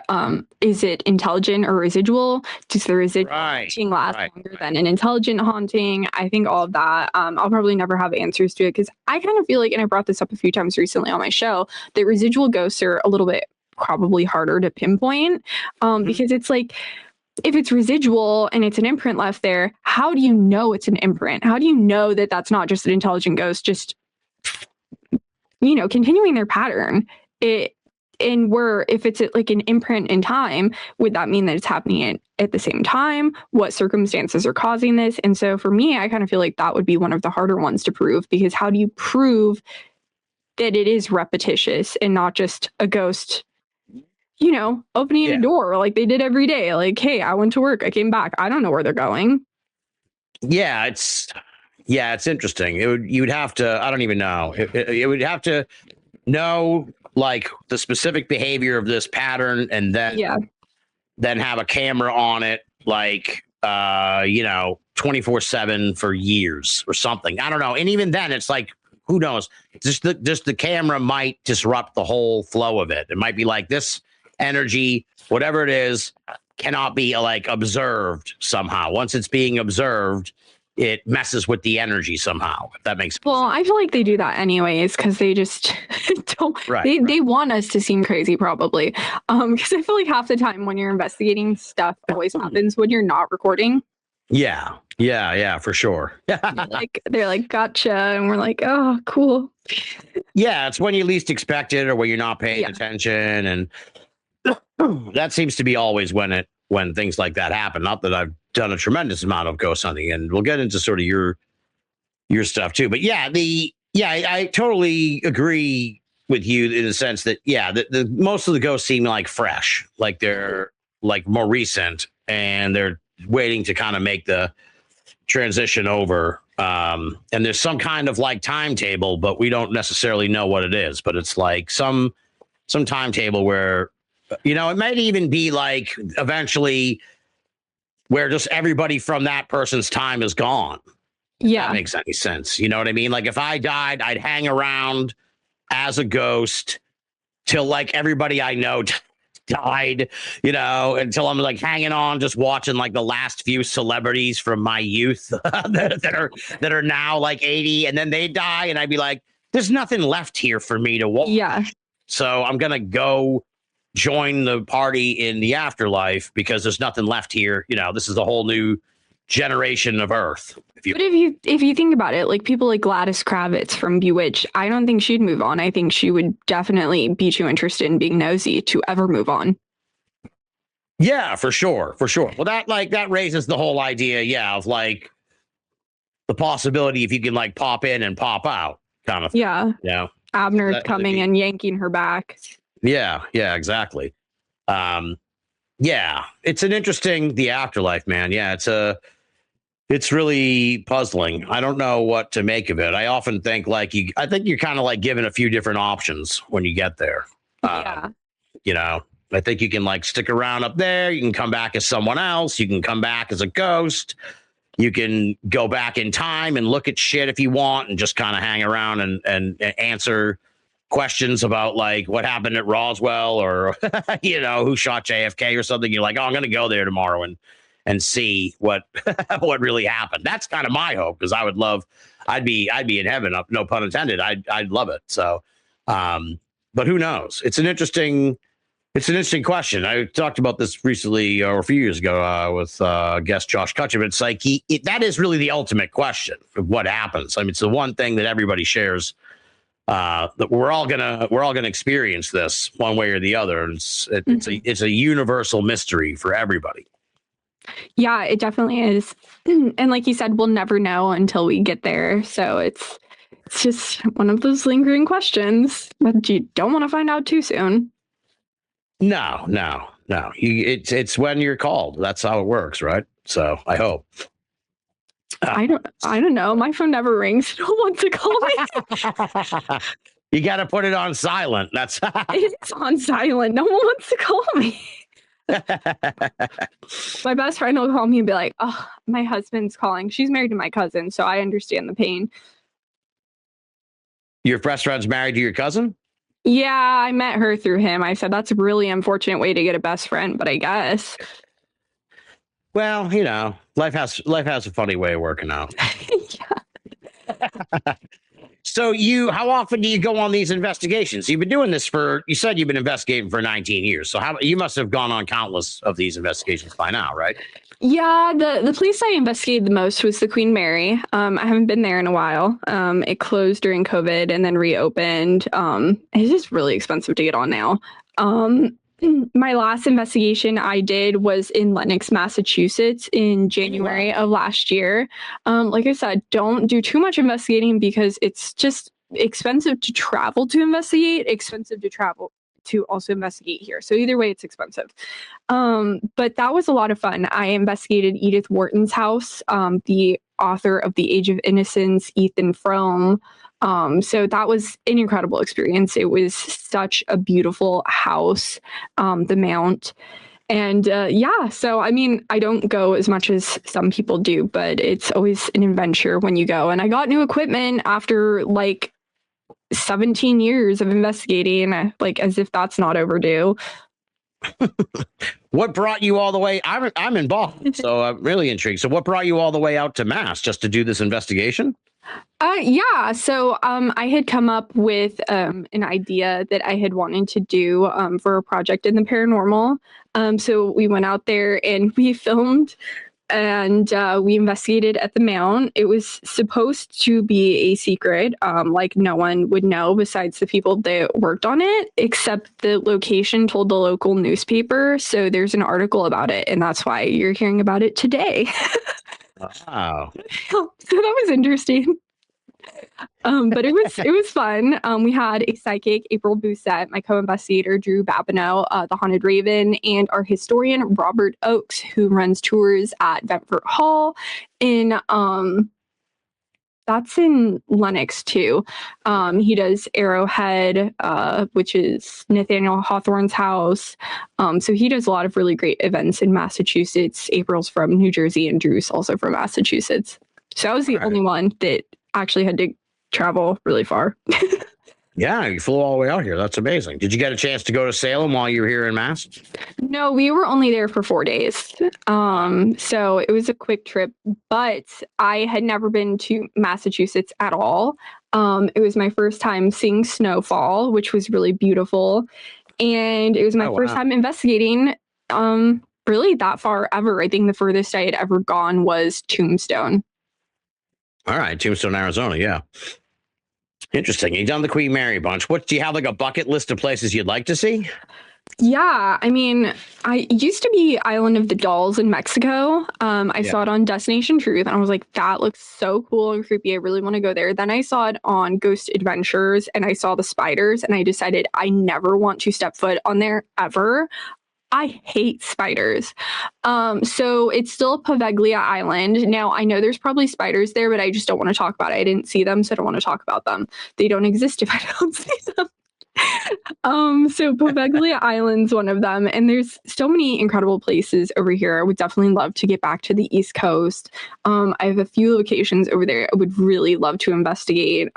is it intelligent or residual? Does the residual haunting last longer than an intelligent haunting? I think all of that. I'll probably never have answers to it because I kind of feel like, and I brought this up a few times recently on my show, that residual ghosts are a little bit probably harder to pinpoint because it's like, if it's residual and it's an imprint left there, how do you know it's an imprint? How do you know that that's not just an intelligent ghost just continuing their pattern? If it's like an imprint in time, would that mean that it's happening at the same time? What circumstances are causing this? And so for me, I kind of feel like that would be one of the harder ones to prove, because how do you prove that it is repetitious and not just a ghost, opening a door like they did every day? Like, hey, I went to work, I came back, I don't know where they're going. Yeah, it's interesting. You'd have to, I don't even know. It would have to know like the specific behavior of this pattern, and then have a camera on it, like 24/7 for years or something. I don't know. And even then, it's like, who knows? Just the camera might disrupt the whole flow of it. It might be like this energy, whatever it is, cannot be like observed somehow. Once it's being observed, it messes with the energy somehow, if that makes sense. Well, I feel like they do that anyways, because they just don't. They want us to seem crazy, probably. Because I feel like half the time when you're investigating, stuff always happens when you're not recording. Yeah, for sure. They're like, gotcha, and we're like, oh, cool. Yeah, it's when you least expect it, or when you're not paying attention, and that seems to be always when things like that happen. Not that I've done a tremendous amount of ghost hunting, and we'll get into sort of your stuff too. But I totally agree with you in the sense that the most of the ghosts seem like fresh, like they're like more recent, and they're waiting to kind of make the transition over. And there's some kind of like timetable, but we don't necessarily know what it is. But it's like some timetable where, it might even be like eventually where just everybody from that person's time is gone. Yeah. If that makes any sense. You know what I mean? Like if I died, I'd hang around as a ghost till like everybody I know died, until I'm like hanging on, just watching like the last few celebrities from my youth that are now like 80, and then they die, and I'd be like, there's nothing left here for me to watch. Yeah. So I'm gonna go join the party in the afterlife because there's nothing left here. This is a whole new generation of Earth. But if you think about it, like people like Gladys Kravitz from Bewitched, I don't think she'd move on. I think she would definitely be too interested in being nosy to ever move on. Yeah, for sure. Well, that raises the whole idea, of like the possibility if you can like pop in and pop out kind of thing. Yeah. Abner's coming and yanking her back. Yeah, exactly. It's an interesting, the afterlife, man. Yeah, it's really puzzling. I don't know what to make of it. I often think I think you're kind of like given a few different options when you get there. I think you can like stick around up there. You can come back as someone else. You can come back as a ghost. You can go back in time and look at shit if you want, and just kind of hang around and answer questions about like what happened at Roswell, or who shot JFK or something. You're like, oh, I'm going to go there tomorrow and see what what really happened. That's kind of my hope, because I'd be in heaven, no pun intended. I'd love it. So, but who knows? It's an interesting question. I talked about this recently, or a few years ago, with guest Josh Kutcher. It's like that is really the ultimate question of what happens. I mean, it's the one thing that everybody shares. That we're all gonna experience this one way or the other. It's a universal mystery for everybody. Yeah, it definitely is. And like you said, we'll never know until we get there. So it's just one of those lingering questions, but you don't want to find out too soon. No. It's when you're called. That's how it works, right? So I hope. I don't know. My phone never rings. No one wants to call me. You got to put it on silent. It's on silent. No one wants to call me. My best friend will call me and be like, "Oh, my husband's calling." She's married to my cousin, so I understand the pain. Your best friend's married to your cousin? Yeah, I met her through him. I said that's a really unfortunate way to get a best friend, but I guess. Well, life has a funny way of working out. Yeah. So how often do you go on these investigations? You've been doing this you said you've been investigating for 19 years. So you must have gone on countless of these investigations by now, right? Yeah, the place I investigated the most was the Queen Mary. I haven't been there in a while. It closed during COVID and then reopened. It's just really expensive to get on now. My last investigation I did was in Lenox, Massachusetts in January of last year. Like I said, don't do too much investigating because it's just expensive to travel to investigate, expensive to travel to also investigate here. So either way, it's expensive. But that was a lot of fun. I investigated Edith Wharton's house, the author of The Age of Innocence, Ethan Frome. So that was an incredible experience. It was such a beautiful house, the Mount. And so I mean, I don't go as much as some people do, but it's always an adventure when you go. And I got new equipment after like 17 years of investigating, like as if that's not overdue. What brought you all the way? I'm in Boston, so I'm really intrigued. So what brought you all the way out to Mass just to do this investigation? So I had come up with an idea that I had wanted to do for a project in the paranormal. So we went out there and we filmed and we investigated at the Mount. It was supposed to be a secret, like no one would know besides the people that worked on it, except the location told the local newspaper. So there's an article about it, and that's why you're hearing about it today. Wow. So that was interesting. But it was fun. We had a psychic, April Bousset, my co-investigator, Drew Babineau, the Haunted Raven, and our historian, Robert Oakes, who runs tours at Ventfort Hall that's in Lenox too. He does Arrowhead, which is Nathaniel Hawthorne's house. So he does a lot of really great events in Massachusetts. April's from New Jersey and Drew's also from Massachusetts. So I was the only one that actually had to travel really far. Yeah, you flew all the way out here. That's amazing. Did you get a chance to go to Salem while you were here in Mass? No, we were only there for 4 days. So it was a quick trip, but I had never been to Massachusetts at all. It was my first time seeing snowfall, which was really beautiful. And it was my first time investigating really that far ever. I think the furthest I had ever gone was Tombstone. All right, Tombstone, Arizona, yeah. Interesting. You've done the Queen Mary bunch. What do you have, like a bucket list of places you'd like to see? Yeah, I mean, I used to be Island of the Dolls in Mexico. I saw it on Destination Truth, and I was like, that looks so cool and creepy. I really want to go there. Then I saw it on Ghost Adventures, and I saw the spiders, and I decided I never want to step foot on there ever. I hate spiders. So it's still Poveglia Island. Now, I know there's probably spiders there, but I just don't want to talk about it. I didn't see them, so I don't want to talk about them. They don't exist if I don't see them. So Poveglia Island's one of them, and there's so many incredible places over here. I would definitely love to get back to the East Coast. I have a few locations over there I would really love to investigate.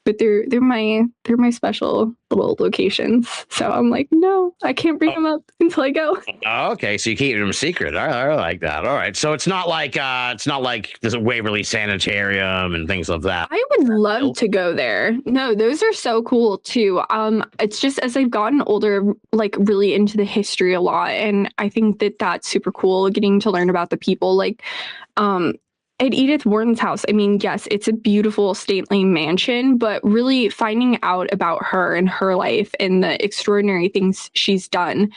But they're my special little locations. So I'm like, no, I can't bring them up until I go. Okay, so you keep them secret. I like that. All right, so it's not like there's a Waverly Sanitarium and things like that. I would love to go there. No, those are so cool too. It's just as I've gotten older, like really into the history a lot, and I think that that's super cool. Getting to learn about the people, like at Edith Wharton's house, I mean, yes, it's a beautiful stately mansion, but really finding out about her and her life and the extraordinary things she's done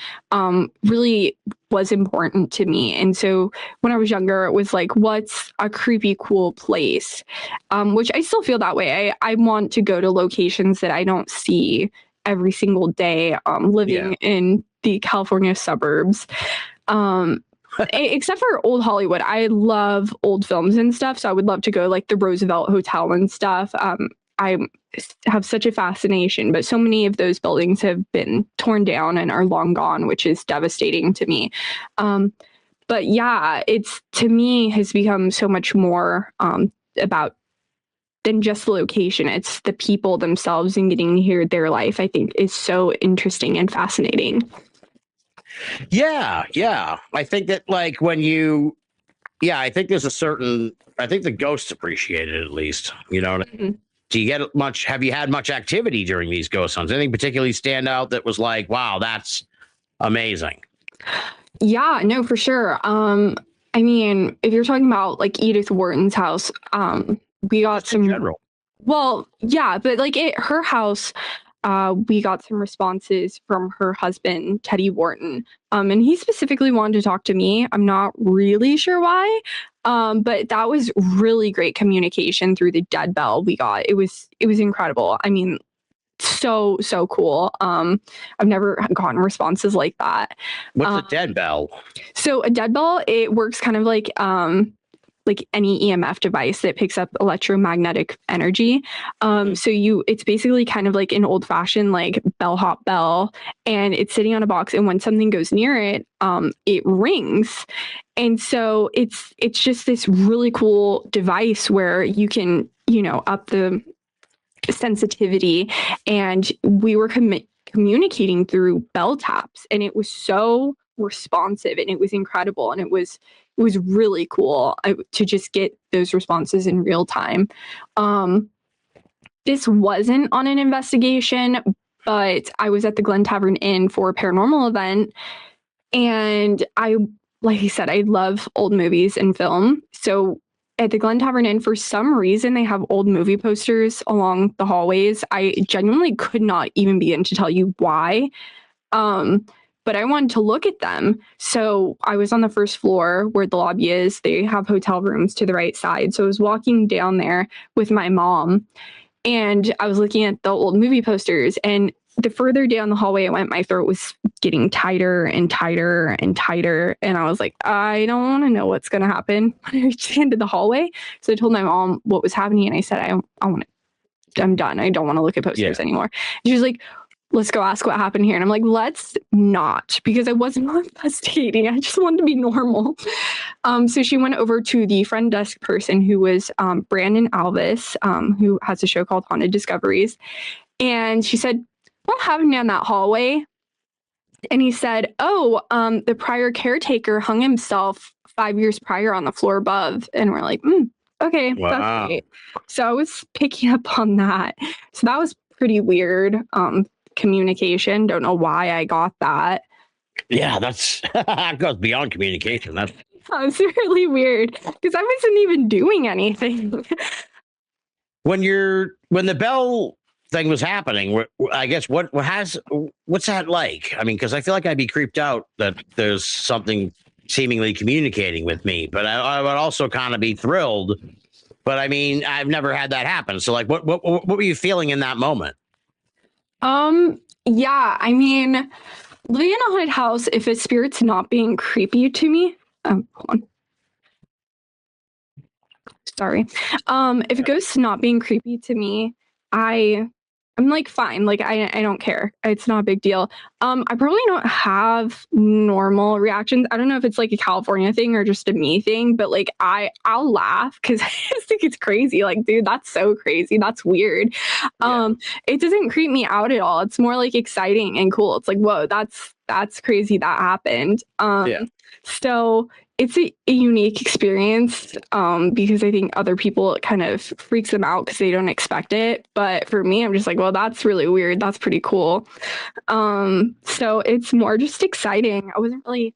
really was important to me. And so when I was younger, it was like, what's a creepy, cool place? Which I still feel that way. I want to go to locations that I don't see every single day living in the California suburbs. Except for old Hollywood. I love old films and stuff, so I would love to go like the Roosevelt Hotel and stuff. I have such a fascination, but so many of those buildings have been torn down and are long gone, which is devastating to me. But yeah, it's, to me, has become so much more about than just the location. It's the people themselves and getting to hear their life, I think, is so interesting and fascinating. Yeah, yeah. I think that like when you, yeah, I think there's a certain, I think the ghosts appreciate it at least. You know, Mhm. do you get much? Have you had much activity during these ghost hunts? Anything particularly stand out that was like, wow, that's amazing? Yeah, no, for sure. I mean, if you're talking about like Edith Wharton's house, we got Just in some. general. Well, yeah, but like her house, we got some responses from her husband, Teddy Wharton. And he specifically wanted to talk to me. I'm not really sure why. But that was really great communication through the dead bell we got. It was incredible. I mean, so cool. I've never gotten responses like that. What's a dead bell? So a dead bell, it works kind of like any EMF device that picks up electromagnetic energy. It's basically kind of like an old fashioned like bellhop bell, and it's sitting on a box. And when something goes near it, it rings. And so it's just this really cool device where you can, up the sensitivity, and we were communicating through bell taps, and it was so responsive and it was incredible, and it was really cool to just get those responses in real time. This wasn't on an investigation, but I was at the Glen Tavern Inn for a paranormal event, and like I said, I love old movies and film. So at the Glen Tavern Inn, for some reason, they have old movie posters along the hallways. I genuinely could not even begin to tell you why. But I wanted to look at them. So I was on the first floor where the lobby is. They have hotel rooms to the right side. So I was walking down there with my mom, and I was looking at the old movie posters. And the further down the hallway I went, my throat was getting tighter and tighter and tighter. And I was like, I don't want to know what's going to happen when I reach the end of the hallway. So I told my mom what was happening. And I said, I'm done. I don't want to look at posters anymore. And she was like, let's go ask what happened here. And I'm like, let's not, because I wasn't investigating. I just wanted to be normal. So she went over to the front desk person, who was Brandon Alvis, who has a show called Haunted Discoveries. And she said, what happened down that hallway? And he said, the prior caretaker hung himself 5 years prior on the floor above. And we're like, okay, Wow. that's great. So I was picking up on that. So that was pretty weird. Communication. Don't know why I got that. Yeah, that goes beyond communication. That's really weird because I wasn't even doing anything. when the bell thing was happening. I guess what's that like? I mean, because I feel like I'd be creeped out that there's something seemingly communicating with me, but I would also kind of be thrilled. But I mean, I've never had that happen. So, like, what were you feeling in that moment? Yeah, I mean, living in a haunted house, if a spirit's not being creepy to me, hold on. Sorry. If a ghost's not being creepy to me, I'm like fine. Like I don't care. It's not a big deal. I probably don't have normal reactions. I don't know if it's like a California thing or just a me thing, but like I'll laugh because I just think it's crazy. Like, dude, that's so crazy. That's weird. It doesn't creep me out at all. It's more like exciting and cool. It's like, whoa, that's crazy that happened. So it's a unique experience because I think other people, it kind of freaks them out because they don't expect it. But for me, I'm just like, well, that's really weird. That's pretty cool. So it's more just exciting. I wasn't really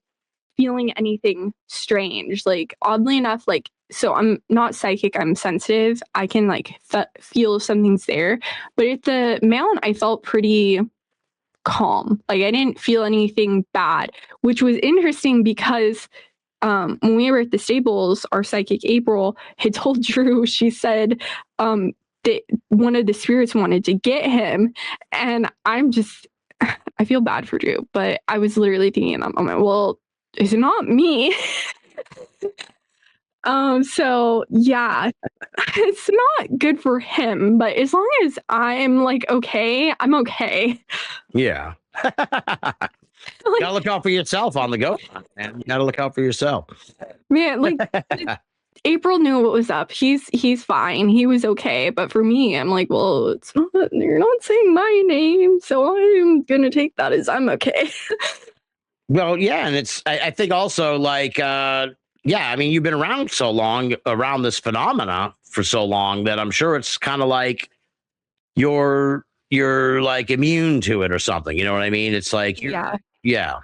feeling anything strange. Like, oddly enough, like, so I'm not psychic, I'm sensitive. I can like feel if something's there. But at the Mound, I felt pretty calm. Like, I didn't feel anything bad, which was interesting because when we were at the stables, our psychic April had told Drew, she said that one of the spirits wanted to get him. And I feel bad for Drew, but I was literally thinking in that moment, well, it's not me. So yeah, it's not good for him, but as long as I'm like okay, I'm okay. Yeah. Gotta look out for yourself on the go, man. You gotta look out for yourself. Man, like April knew what was up. He's fine. He was okay. But for me, I'm like, well, it's not, you're not saying my name, so I'm gonna take that as I'm okay. Well, yeah, and I think also like yeah, I mean, you've been around so long around this phenomena for so long that I'm sure it's kind of like you're like immune to it or something. You know what I mean? It's like Yeah. yeah,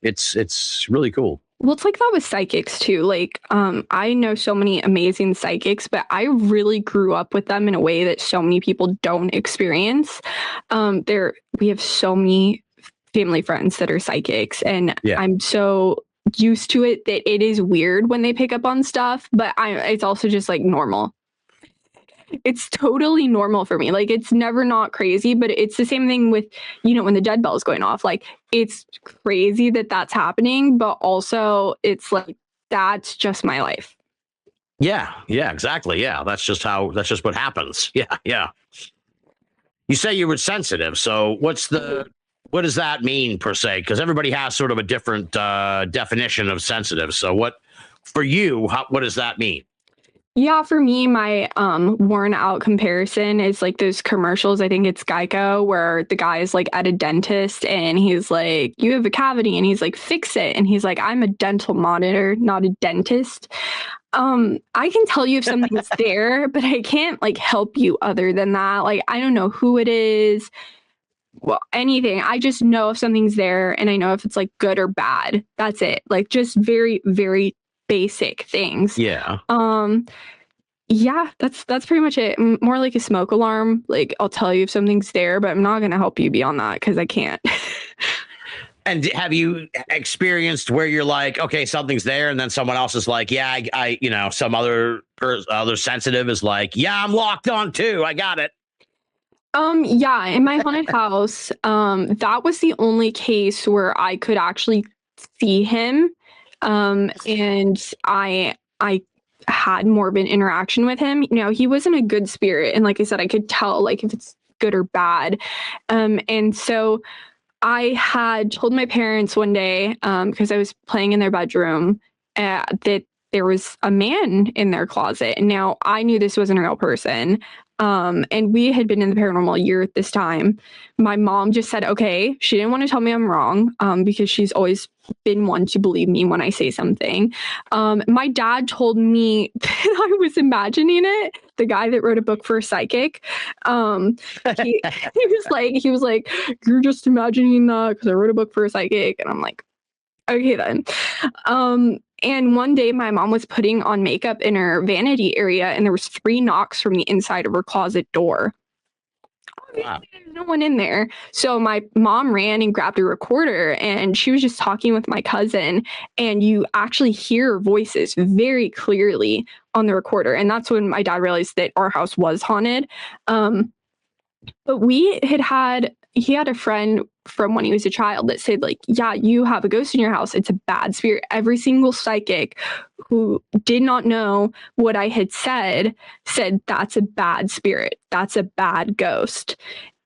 it's really cool. Well, it's like that with psychics too. Like, I know so many amazing psychics, but I really grew up with them in a way that so many people don't experience. We have so many family friends that are psychics, and Yeah. I'm so used to it that it is weird when they pick up on stuff, but it's also just like normal. It's totally normal for me. Like it's never not crazy, but it's the same thing with, when the dead bell is going off. Like it's crazy that that's happening, but also it's like that's just my life. Yeah, exactly. Yeah, that's just what happens. Yeah, yeah. You say you were sensitive, so what does that mean per se? Because everybody has sort of a different definition of sensitive. So what for you? What does that mean? Yeah, for me, my worn out comparison is like those commercials. I think it's Geico where the guy is like at a dentist and he's like, "You have a cavity," and he's like, "Fix it." And he's like, "I'm a dental monitor, not a dentist." I can tell you if something's there, but I can't like help you other than that. Like I don't know who it is. Well, anything. I just know if something's there and I know if it's like good or bad. That's it. Like just very, very basic things. Yeah. Yeah, that's pretty much it. More like a smoke alarm. Like I'll tell you if something's there, but I'm not gonna help you beyond that because I can't. And have you experienced where you're like, okay, something's there, and then someone else is like, yeah, some other sensitive is like, yeah, I'm locked on too. I got it. Yeah, in my haunted house, that was the only case where I could actually see him. And I had more of an interaction with him. He wasn't a good spirit, and like I said, I could tell like if it's good or bad. And so I had told my parents one day, because I was playing in their bedroom, that there was a man in their closet. And now I knew this wasn't a real person. And we had been in the paranormal year at this time. My mom just said, okay, she didn't want to tell me I'm wrong, because she's always been one to believe me when I say something. My dad told me that I was imagining it. The guy that wrote a book for a psychic, he was like, you're just imagining that because I wrote a book for a psychic, and I'm like, okay then. And one day my mom was putting on makeup in her vanity area and there was 3 knocks from the inside of her closet door. Wow. There's no one in there. So my mom ran and grabbed a recorder and she was just talking with my cousin, and you actually hear voices very clearly on the recorder. And that's when my dad realized that our house was haunted. But he had a friend from when he was a child that said, like, yeah, you have a ghost in your house. It's a bad spirit. Every single psychic who did not know what I had said that's a bad spirit. That's a bad ghost.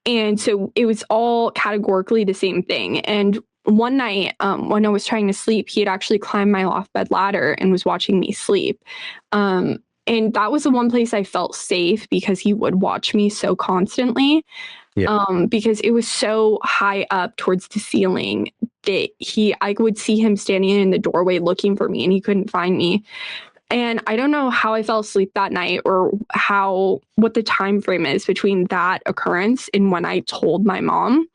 And so it was all categorically the same thing. And one night, when I was trying to sleep, he had actually climbed my loft bed ladder and was watching me sleep. And that was the one place I felt safe because he would watch me so constantly. Yeah. Because it was so high up towards the ceiling that I would see him standing in the doorway looking for me and he couldn't find me. And I don't know how I fell asleep that night or what the time frame is between that occurrence and when I told my mom.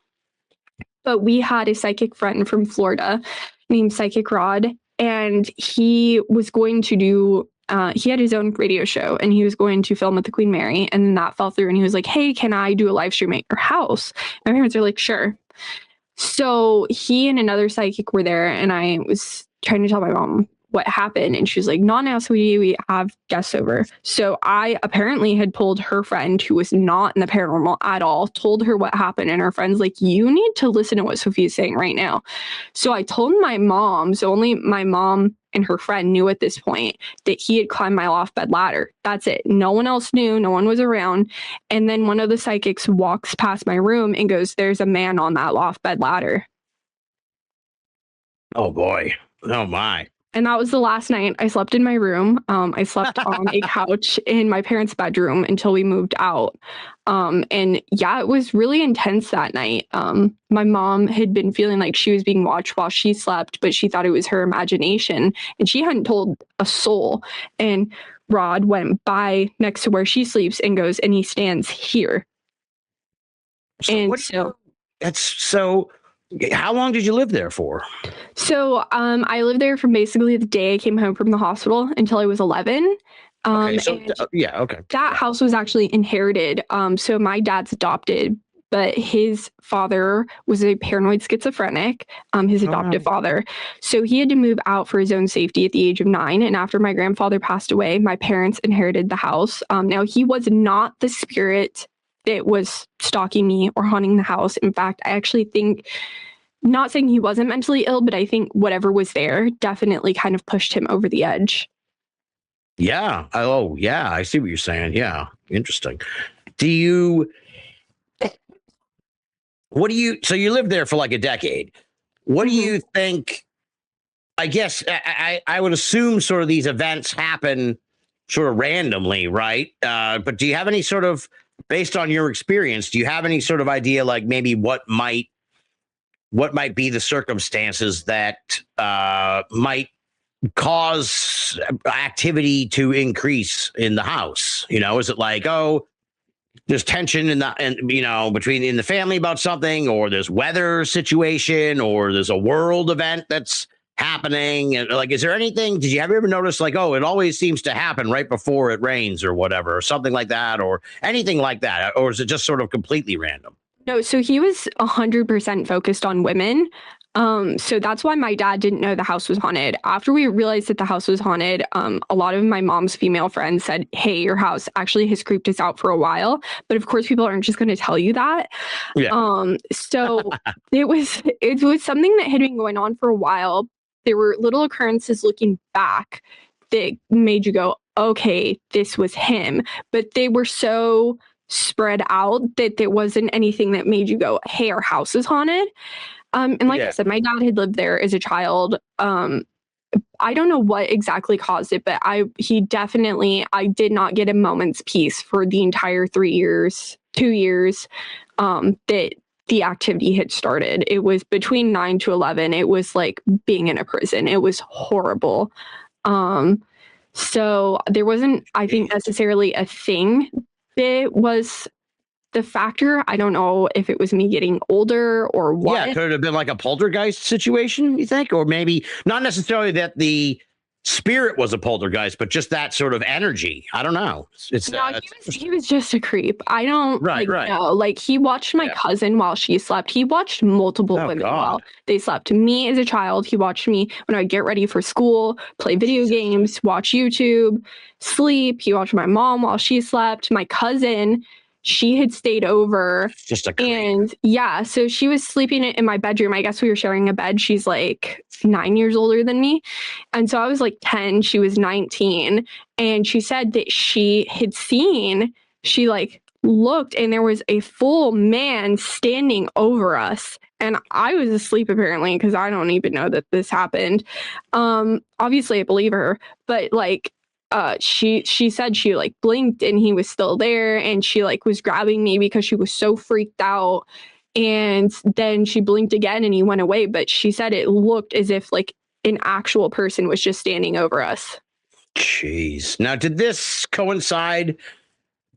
But we had a psychic friend from Florida named Psychic Rod, and he was going to do he had his own radio show and he was going to film at the Queen Mary, and then that fell through and he was like, hey, can I do a live stream at your house? My parents are like, sure. So he and another psychic were there and I was trying to tell my mom what happened? And she was like, not now, sweetie, we have guests over. So I apparently had told her friend, who was not in the paranormal at all, told her what happened. And her friend's like, you need to listen to what Sophia's saying right now. So I told my mom, so only my mom and her friend knew at this point that he had climbed my loft bed ladder. That's it. No one else knew. No one was around. And then one of the psychics walks past my room and goes, there's a man on that loft bed ladder. Oh, boy. Oh, my. And that was the last night I slept in my room. I slept on a couch in my parents' bedroom until we moved out. And yeah, it was really intense that night. My mom had been feeling like she was being watched while she slept, but she thought it was her imagination. And she hadn't told a soul. And Rod went by next to where she sleeps and goes, and he stands here. That's so. How long did you live there for? So I lived there from basically the day I came home from the hospital until I was 11. Okay. That house was actually inherited. So my dad's adopted, but his father was a paranoid schizophrenic, his adoptive father. So he had to move out for his own safety at the age of 9. And after my grandfather passed away, my parents inherited the house. Now, he was not the spirit that was stalking me or haunting the house. In fact, I actually think, not saying he wasn't mentally ill, but I think whatever was there definitely kind of pushed him over the edge. Yeah. Oh, yeah. I see what you're saying. Yeah. Interesting. So you lived there for like a decade. What do you think? I guess I would assume sort of these events happen sort of randomly, right? But do you have any sort of, based on your experience, do you have any sort of idea, like maybe what might be the circumstances that might cause activity to increase in the house? You know, is it like, oh, there's tension in the family about something, or there's weather situation, or there's a world event that's happening? And like, is there anything, did you ever notice like, oh, it always seems to happen right before it rains or whatever, or something like that, or anything like that? Or is it just sort of completely random? No, so he was 100% focused on women. So that's why my dad didn't know the house was haunted. After we realized that the house was haunted, a lot of my mom's female friends said, hey, your house actually has creeped us out for a while. But of course, people aren't just going to tell you that. Yeah. So it was something that had been going on for a while. There were little occurrences looking back that made you go, okay, this was him. But they were so spread out that there wasn't anything that made you go, hey, our house is haunted. And like I said, my dad had lived there as a child. I don't know what exactly caused it, but I did not get a moment's peace for the entire 2 years that the activity had started. It was between 9 to 11. It was like being in a prison. It was horrible. So there wasn't, I think, necessarily a thing that was the factor. I don't know if it was me getting older or what. Yeah, could it have been like a poltergeist situation, you think? Or maybe not necessarily that the spirit was a poltergeist, but just that sort of energy. I don't know. He was just a creep. I don't know. Like, he watched my cousin while she slept. He watched multiple women while they slept. Me as a child, he watched me when I would get ready for school, play video games, watch YouTube, sleep. He watched my mom while she slept. My cousin, she had stayed over. Just a creep. And yeah, so she was sleeping in my bedroom. I guess we were sharing a bed. She's like 9 years older than me. And so I was like 10, she was 19. And she said that she like looked and there was a full man standing over us. And I was asleep apparently, because I don't even know that this happened. Obviously I believe her, but like, she said she like blinked and he was still there, and she like was grabbing me because she was so freaked out, and then she blinked again and he went away. But she said it looked as if like an actual person was just standing over us. Jeez. Now, did this coincide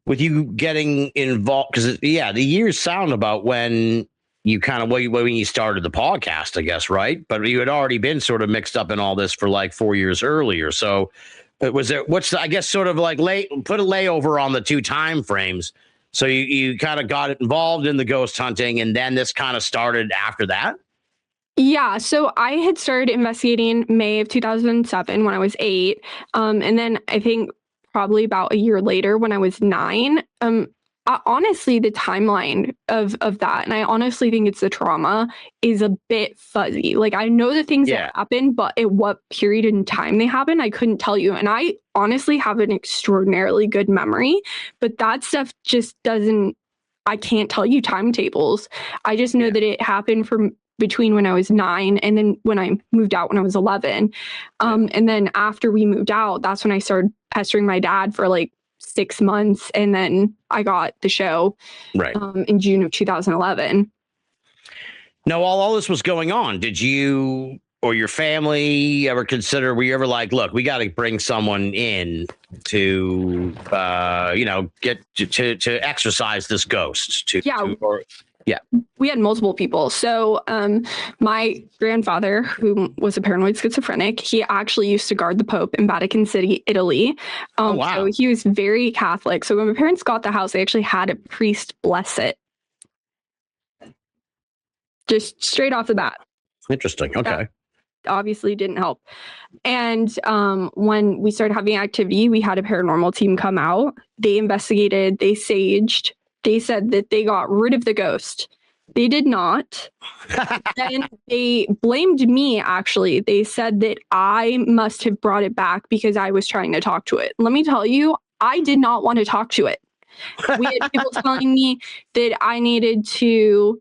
with you getting involved? Because the years sound about when you kind of when you started the podcast, I guess, right? But you had already been sort of mixed up in all this for like 4 years earlier. So was it, I guess, sort of like put a layover on the two time frames. So you kind of got involved in the ghost hunting, and then this kind of started after that? Yeah, so I had started investigating May of 2007 when I was 8. And then I think probably about a year later when I was 9. Honestly, the timeline of that, and I honestly think it's the trauma, is a bit fuzzy. Like, I know the things Yeah. that happened, but at what period in time they happened, I couldn't tell you. And I honestly have an extraordinarily good memory, but that stuff just doesn't, I can't tell you timetables. I just know Yeah. that it happened from between when I was 9 and then when I moved out when I was 11. And then after we moved out, that's when I started pestering my dad for like 6 months. And then I got the show Right. in June of 2011. Now, while all this was going on, did you or your family ever consider, were you ever like, look, we got to bring someone in to, get to exorcise this ghost? We had multiple people. So my grandfather, who was a paranoid schizophrenic, he actually used to guard the Pope in Vatican City, Italy. Oh, wow. So he was very Catholic. So when my parents got the house, they actually had a priest bless it. Just straight off the bat. Interesting. Okay. That obviously didn't help. And when we started having activity, we had a paranormal team come out. They investigated, they saged. They said that they got rid of the ghost. They did not. Then they blamed me, actually. They said that I must have brought it back because I was trying to talk to it. Let me tell you, I did not want to talk to it. We had people telling me that I needed to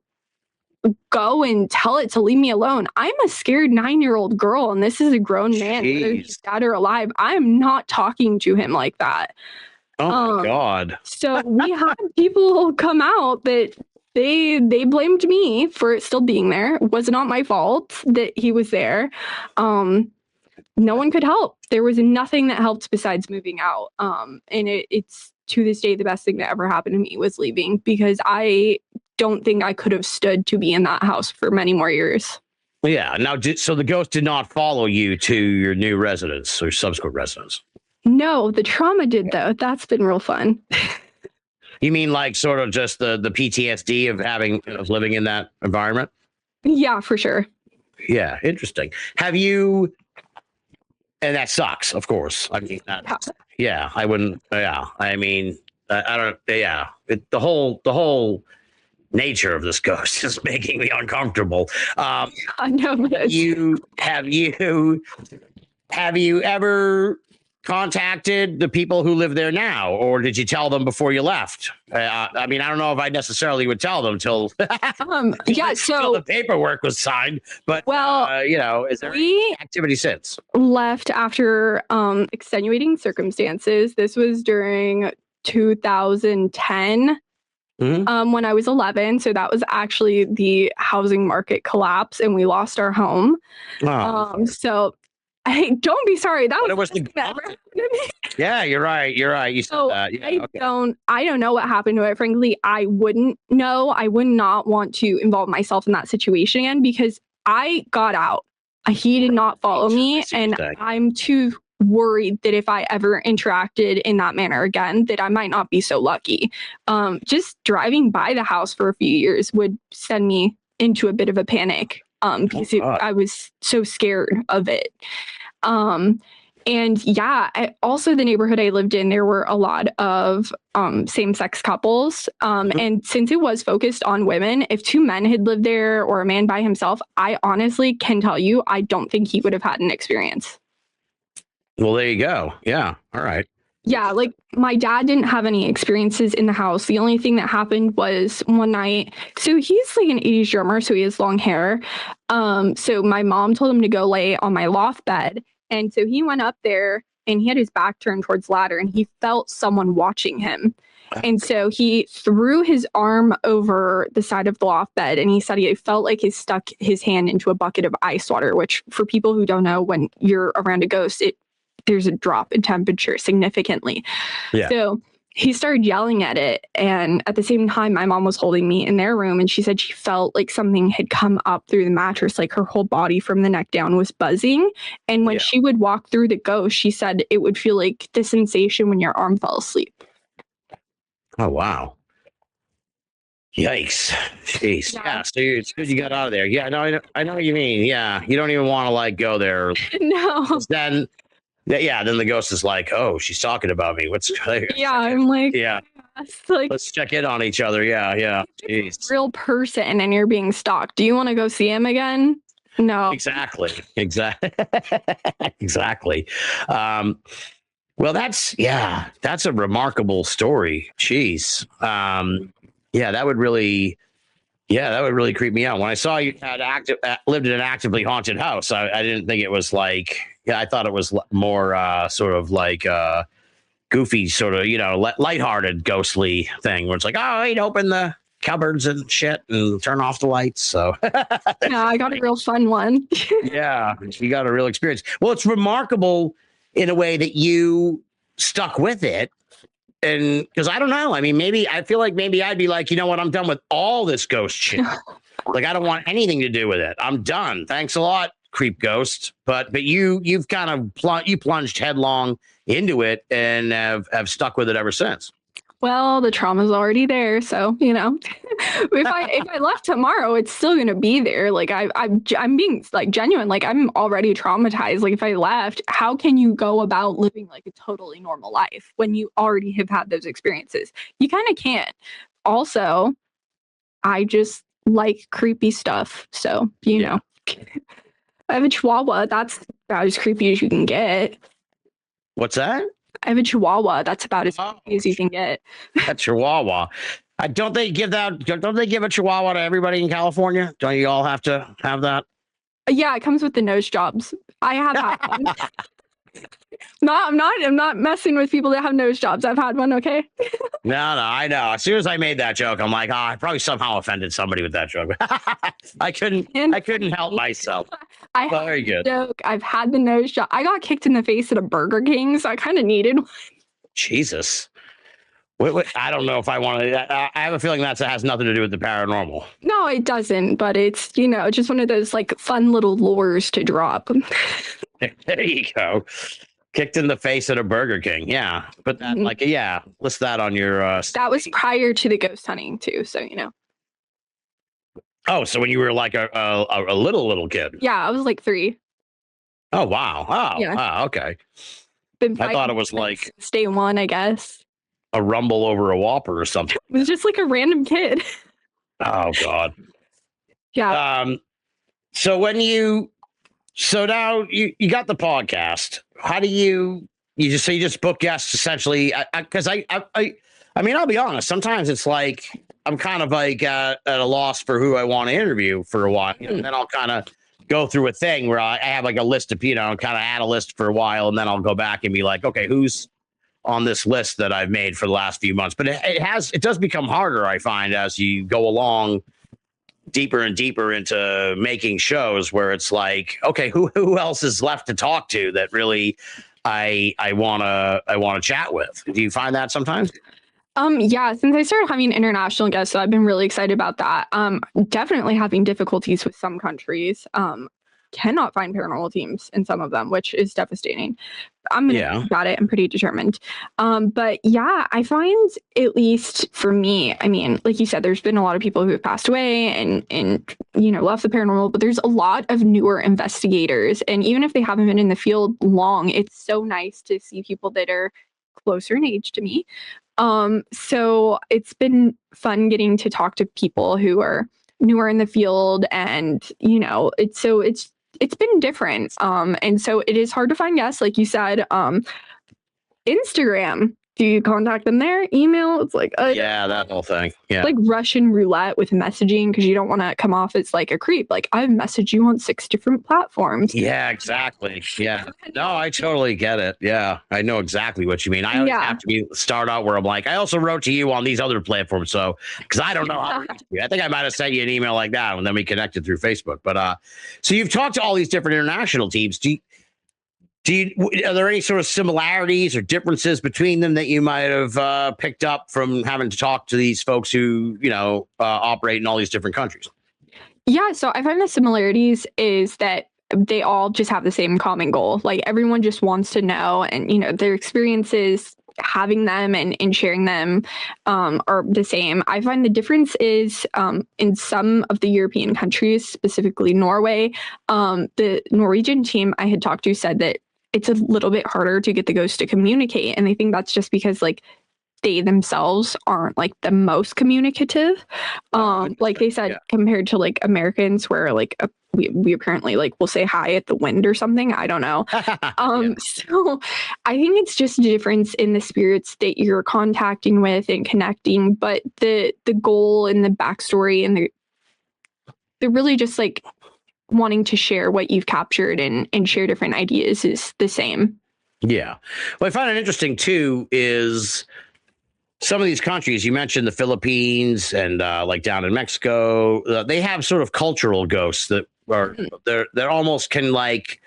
go and tell it to leave me alone. I'm a scared 9-year-old girl, and this is a grown man, whether he's dead or alive. I am not talking to him like that. Oh my God. So we had people come out that they blamed me for it still being there. It was not my fault that he was there. No one could help. There was nothing that helped besides moving out. And it's to this day the best thing that ever happened to me was leaving, because I don't think I could have stood to be in that house for many more years. Yeah. Now, so the ghost did not follow you to your new residence or subsequent residence? No, the trauma did, though. That's been real fun. You mean like sort of just the PTSD of living in that environment? Yeah, for sure. Yeah, interesting. Have you? And that sucks, of course. I mean, yeah, I wouldn't. Yeah, I mean, I don't. Yeah, the whole nature of this ghost is making me uncomfortable. I know. Have you ever contacted the people who live there now, or did you tell them before you left? I mean, I don't know if I necessarily would tell them till yeah, till the paperwork was signed, but is there any activity since? Left after extenuating circumstances. This was during 2010. When I was 11. So that was actually the housing market collapse and we lost our home. So hey, don't be sorry. That was the Yeah, you're right. You said that. Yeah, I don't know what happened to it. Frankly, I wouldn't know. I would not want to involve myself in that situation again because I got out. He did not follow me, and I'm too worried that if I ever interacted in that manner again, that I might not be so lucky. Just driving by the house for a few years would send me into a bit of a panic because I was so scared of it. And yeah, also the neighborhood I lived in, there were a lot of same-sex couples. And since it was focused on women, if 2 men had lived there or a man by himself, I honestly can tell you, I don't think he would have had an experience. Well, there you go. Yeah. All right. Yeah, like my dad didn't have any experiences in the house. The only thing that happened was one night. So he's like an 80s drummer, so he has long hair. So my mom told him to go lay on my loft bed. And so he went up there and he had his back turned towards the ladder and he felt someone watching him. And so he threw his arm over the side of the loft bed and he said he felt like he stuck his hand into a bucket of ice water, which for people who don't know, when you're around a ghost, there's a drop in temperature significantly. Yeah. So he started yelling at it. And at the same time, my mom was holding me in their room and she said she felt like something had come up through the mattress, like her whole body from the neck down was buzzing. And when she would walk through the ghost, she said it would feel like the sensation when your arm fell asleep. Oh, wow. Yikes. Jeez. Yeah. Yeah. So it's good you got out of there. Yeah. I know what you mean. Yeah. You don't even want to like go there. No. 'Cause then, yeah. Then the ghost is like, oh, she's talking about me. What's, Yeah, I'm like, yeah. it's like Let's check in on each other. Yeah. Yeah. Jeez. real person and you're being stalked. Do you want to go see him again? No. Exactly. Exactly. Well, that's a remarkable story. Jeez. That would really creep me out. When I saw you had lived in an actively haunted house, I didn't think it was like, I thought it was more sort of like goofy, sort of, lighthearted, ghostly thing where it's like, oh, he'd open the cupboards and shit and turn off the lights. So Yeah, I got a real fun one. yeah, you got a real experience. Well, it's remarkable in a way that you stuck with it. And because I don't know, I mean, I feel like maybe I'd be like, you know what, I'm done with all this ghost shit. Like, I don't want anything to do with it. I'm done. Thanks a lot, creep ghost. But you've kind of plunged headlong into it and have stuck with it ever since. Well, the trauma's already there, so if I left tomorrow, it's still gonna be there. Like I'm being like genuine. Like I'm already traumatized. Like if I left, how can you go about living like a totally normal life when you already have had those experiences? You kind of can't. Also, I just like creepy stuff, so know. I have a Chihuahua. That's about as creepy as you can get. What's that? I have a Chihuahua. That's about as creepy as you can get. A Chihuahua. Don't they give a Chihuahua to everybody in California? Don't you all have to have that? Yeah, it comes with the nose jobs. I have had one. I'm not messing with people that have nose jobs. I've had one, okay? No, I know. As soon as I made that joke, I'm like, I probably somehow offended somebody with that joke. I couldn't help myself. Very good. Joke. I've had the nose job. I got kicked in the face at a Burger King, so I kind of needed one. Jesus. I don't know if I want to. I have a feeling that has nothing to do with the paranormal. No, it doesn't. But it's just one of those like fun little lures to drop. There you go. Kicked in the face at a Burger King. Yeah, but that list that on your. That was prior to the ghost hunting too, so Oh, so when you were like a little kid? Yeah, I was like 3. Oh wow! Oh, yeah. Wow, okay. I thought it was like day 1, I guess. A rumble over a Whopper or something. It was just like a random kid. Oh God. Yeah. So now you got the podcast. How do you just book guests essentially? Because I mean, I'll be honest. Sometimes it's like I'm kind of like at a loss for who I want to interview for a while, and then I'll kind of go through a thing where I have like a list of kind of add a list for a while, and then I'll go back and be like, okay, who's on this list that I've made for the last few months? But it does become harder, I find, as you go along deeper and deeper into making shows where it's like, okay, who else is left to talk to that really I want to chat with? Do you find that sometimes? Yeah, since I started having international guests, so I've been really excited about that. Definitely having difficulties with some countries. Cannot find paranormal teams in some of them, which is devastating. I'm gonna about it. I'm pretty determined. But yeah, I find, at least for me, I mean, like you said, there's been a lot of people who have passed away and left the paranormal, but there's a lot of newer investigators, and even if they haven't been in the field long, it's so nice to see people that are closer in age to me. So it's been fun getting to talk to people who are newer in the field, and it's been different. And so it is hard to find guests, like you said. Instagram, do you contact them there? Email? It's like that whole thing. Yeah, like Russian roulette with messaging, because you don't want to come off as like a creep. Like, I've messaged you on 6 different platforms. Yeah, exactly. Yeah, no, I totally get it. Yeah, I know exactly what you mean. I always have to start out where I'm like, I also wrote to you on these other platforms, so because I don't know how to reach you. I think I might have sent you an email like that, and then we connected through Facebook. But so you've talked to all these different international teams. Are there any sort of similarities or differences between them that you might have picked up from having to talk to these folks who, operate in all these different countries? Yeah, so I find the similarities is that they all just have the same common goal. Like, everyone just wants to know, and, their experiences having them and sharing them are the same. I find the difference is in some of the European countries, specifically Norway, the Norwegian team I had talked to said that it's a little bit harder to get the ghosts to communicate. And I think that's just because like they themselves aren't like the most communicative. Like they said, compared to like Americans where like we apparently like will say hi at the wind or something. I don't know. So I think it's just a difference in the spirits that you're contacting with and connecting. But the goal and the backstory and they're really just like wanting to share what you've captured and share different ideas is the same. Yeah. Well, I find it interesting too is some of these countries, you mentioned the Philippines and like down in Mexico, they have sort of cultural ghosts that are they're almost can like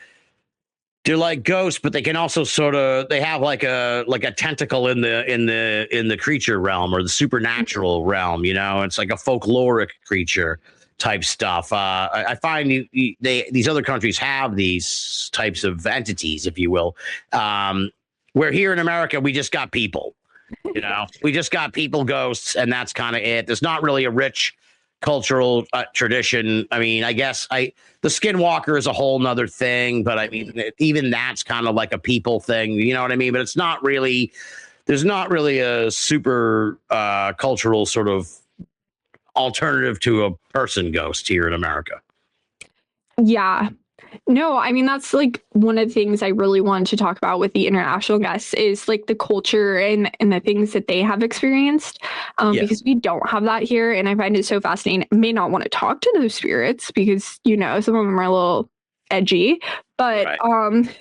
they're like ghosts, but they can also sort of they have like a tentacle in the creature realm or the supernatural realm. You know, it's like a folkloric creature type stuff. I find these other countries have these types of entities, if you will. Where here in America, we just got people. You know, we just got people ghosts, and that's kind of it. There's not really a rich cultural tradition. I mean, I guess the skinwalker is a whole nother thing, but I mean, even that's kind of like a people thing. You know what I mean? But it's not really. There's not really a super cultural sort of alternative to a person ghost here in America. Yeah. No, I mean, that's like one of the things I really wanted to talk about with the international guests is like the culture and the things that they have experienced because we don't have that here. And I find it so fascinating. I may not want to talk to those spirits because, you know, some of them are a little edgy, but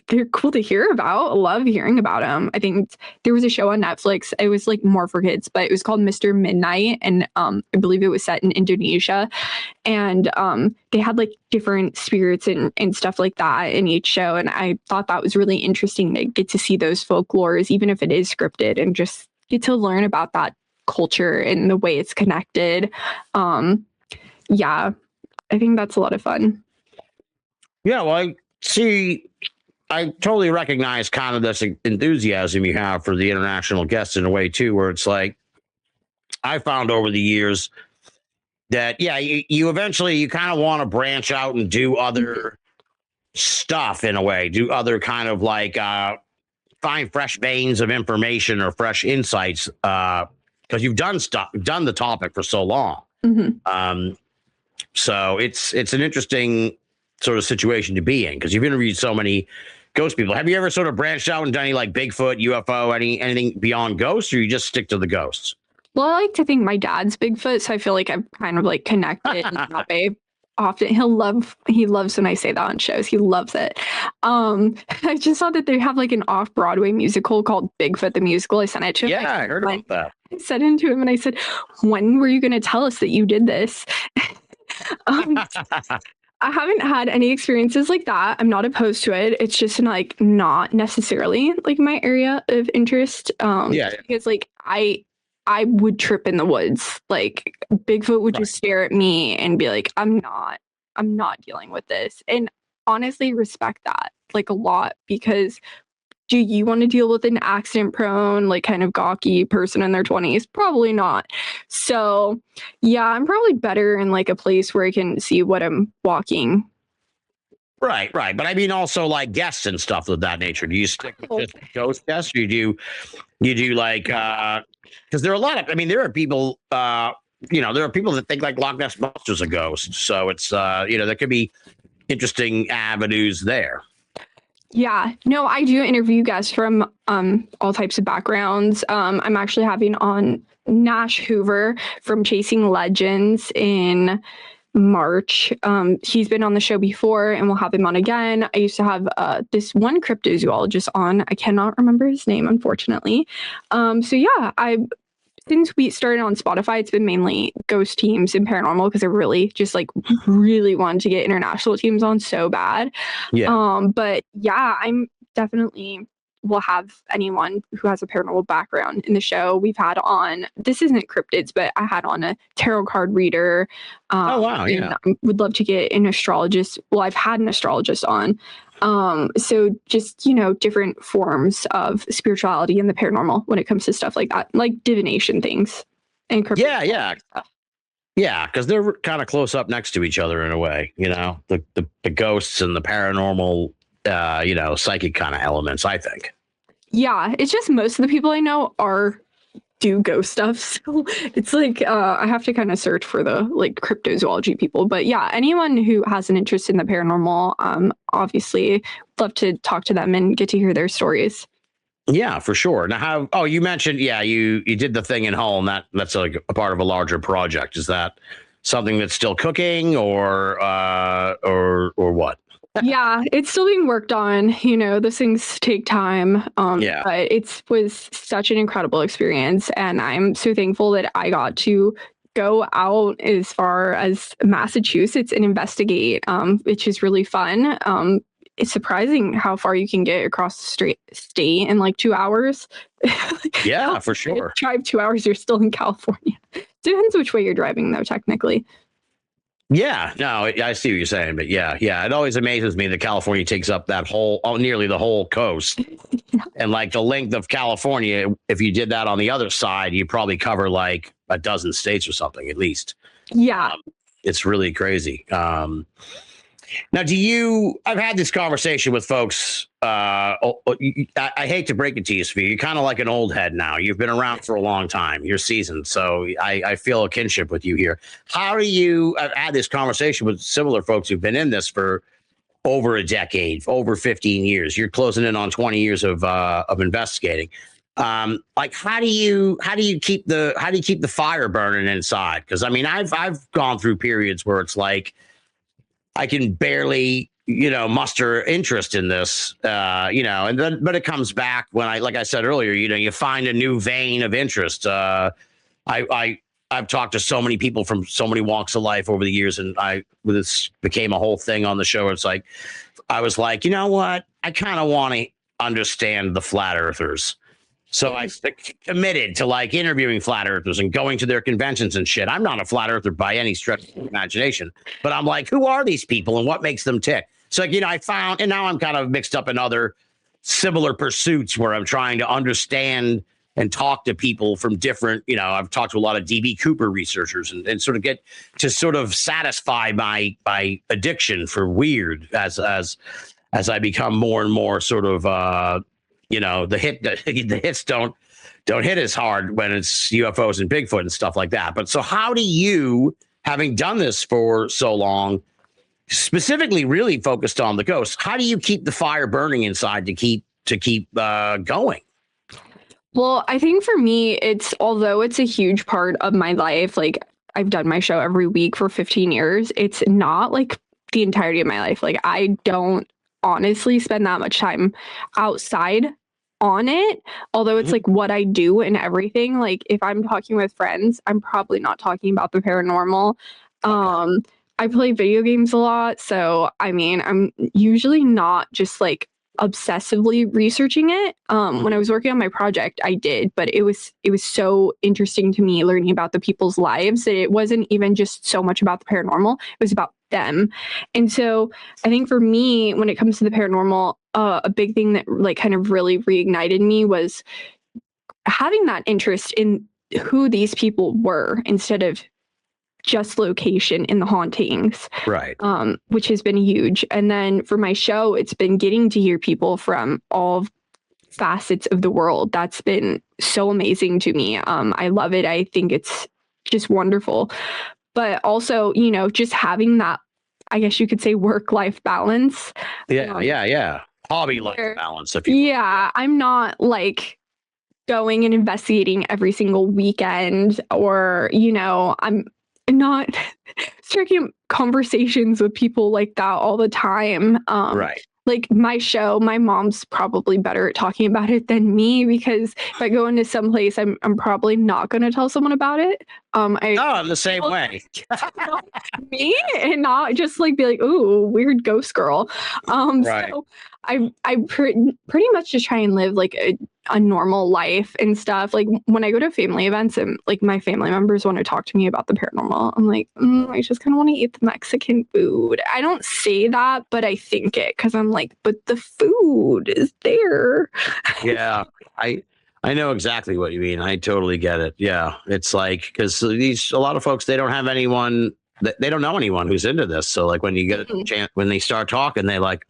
they're cool to hear about. I love hearing about them. I think there was a show on Netflix. It was like more for kids, but it was called Mr. Midnight. And I believe it was set in Indonesia. And they had like different spirits and stuff like that in each show. And I thought that was really interesting to get to see those folklores, even if it is scripted, and just get to learn about that culture and the way it's connected. Yeah, I think that's a lot of fun. Yeah, well, I totally recognize kind of this enthusiasm you have for the international guests in a way, too, where it's like I found over the years that, you eventually you kind of want to branch out and do other stuff in a way, do other kind of like find fresh veins of information or fresh insights because you've done the topic for so long. So it's an interesting sort of situation to be in because you've interviewed so many ghost people. Have you ever sort of branched out and done any like Bigfoot, UFO, anything beyond ghosts, or you just stick to the ghosts? Well, I like to think my dad's Bigfoot, so I feel like I've kind of like connected in that way. Often he loves when I say that on shows. He loves it. I just saw that they have like an off-Broadway musical called Bigfoot the Musical. I sent it to him. Yeah, I heard about that. I said it to him and I said, when were you going to tell us that you did this? I haven't had any experiences like that. I'm not opposed to it. It's just like not necessarily like my area of interest. Because like I would trip in the woods. Like Bigfoot would just stare at me and be like, I'm not dealing with this. And honestly respect that like a lot because do you want to deal with an accident prone, like kind of gawky person in their 20s? Probably not. So yeah, I'm probably better in like a place where I can see what I'm walking. Right. But I mean also like guests and stuff of that nature. Do you stick with just ghost guests or you do like because there are a lot of there are people there are people that think like Loch Ness Monster's a ghost. So it's there could be interesting avenues there. Yeah, no, I do interview guests from all types of backgrounds. I'm actually having on Nash Hoover from Chasing Legends in March. He's been on the show before and we'll have him on again. I used to have this one cryptozoologist on. I cannot remember his name, unfortunately. So yeah, since we started on Spotify, it's been mainly ghost teams and paranormal because I really wanted to get international teams on so bad. Yeah. But yeah, I'm definitely will have anyone who has a paranormal background in the show. We've had on, this isn't cryptids, but I had on a tarot card reader. Oh, wow. Yeah. I would love to get an astrologist. Well, I've had an astrologist on. So just, different forms of spirituality and the paranormal when it comes to stuff like that, like divination things and Yeah. Yeah, because they're kind of close up next to each other in a way, the ghosts and the paranormal, psychic kind of elements, I think. Yeah, it's just most of the people I know do ghost stuff. So it's like I have to kind of search for the like cryptozoology people. But yeah, anyone who has an interest in the paranormal, obviously love to talk to them and get to hear their stories. Yeah, for sure. Now, you mentioned, you did the thing in home. That's like a part of a larger project. Is that something that's still cooking or what? Yeah, it's still being worked on. Those things take time. But it was such an incredible experience. And I'm so thankful that I got to go out as far as Massachusetts and investigate, which is really fun. It's surprising how far you can get across the state in like 2 hours. Yeah, for sure. Drive 2 hours, you're still in California. Depends which way you're driving, though, technically. Yeah, no, I see what you're saying, but yeah, it always amazes me that California takes up that nearly the whole coast. Yeah. And like the length of California, if you did that on the other side, you probably cover like a dozen states or something at least. Yeah. It's really crazy. Now, I've had this conversation with folks. I hate to break it to you, Sophia. You're kind of like an old head now. You've been around for a long time. You're seasoned. So I feel a kinship with you here. I've had this conversation with similar folks who've been in this for over a decade, over 15 years. You're closing in on 20 years of investigating. Like, how do you keep the fire burning inside? Because I mean, I've gone through periods where it's like, I can barely, muster interest in this, and then, but it comes back when like I said earlier, you find a new vein of interest. I've talked to so many people from so many walks of life over the years, and this became a whole thing on the show. It's like, I was like, you know what? I kind of want to understand the flat earthers. So I committed to like interviewing flat earthers and going to their conventions and shit. I'm not a flat earther by any stretch of the imagination, but I'm like, who are these people and what makes them tick? So, I found, and now I'm kind of mixed up in other similar pursuits where I'm trying to understand and talk to people from different, I've talked to a lot of DB Cooper researchers and sort of get to sort of satisfy my addiction for weird as I become more and more sort of, the hits don't hit as hard when it's UFOs and Bigfoot and stuff like that. But so how do you, having done this for so long, specifically really focused on the ghosts, how do you keep the fire burning inside to keep going? Well, I think for me, although it's a huge part of my life, like I've done my show every week for 15 years, it's not like the entirety of my life. Like I don't honestly spend that much time outside on it, although it's like what I do and everything. Like if I'm talking with friends, I'm probably not talking about the paranormal. Okay. I play video games a lot, so I mean, I'm usually not just like obsessively researching it. When I was working on my project, I did, but it was so interesting to me learning about the people's lives that it wasn't even just so much about the paranormal, it was about them. And so I think for me, when it comes to the paranormal, a big thing that like kind of really reignited me was having that interest in who these people were instead of just location in the hauntings. Right. Which has been huge. And then for my show, it's been getting to hear people from all facets of the world. That's been so amazing to me. I love it. I think it's just wonderful. But also, just having that, I guess you could say, work-life balance. Yeah. Hobby-life balance, if you will. Yeah, I'm not like going and investigating every single weekend, or, I'm not striking up conversations with people like that all the time. Right. Like my show, my mom's probably better at talking about it than me, because if I go into some place, I'm probably not going to tell someone about it. I'm the same way. Me, and not just like be like, ooh, weird ghost girl. Right. So I pretty much just try and live like a a normal life and stuff. Like when I go to family events and like my family members want to talk to me about the paranormal, I'm like, I just kind of want to eat the Mexican food. I don't say that, but I think it because I'm like, but the food is there. Yeah, I know exactly what you mean. I totally get it. Yeah, it's like because a lot of folks, they don't have anyone, they don't know anyone who's into this. So like when you get a chance, when they start talking, they like,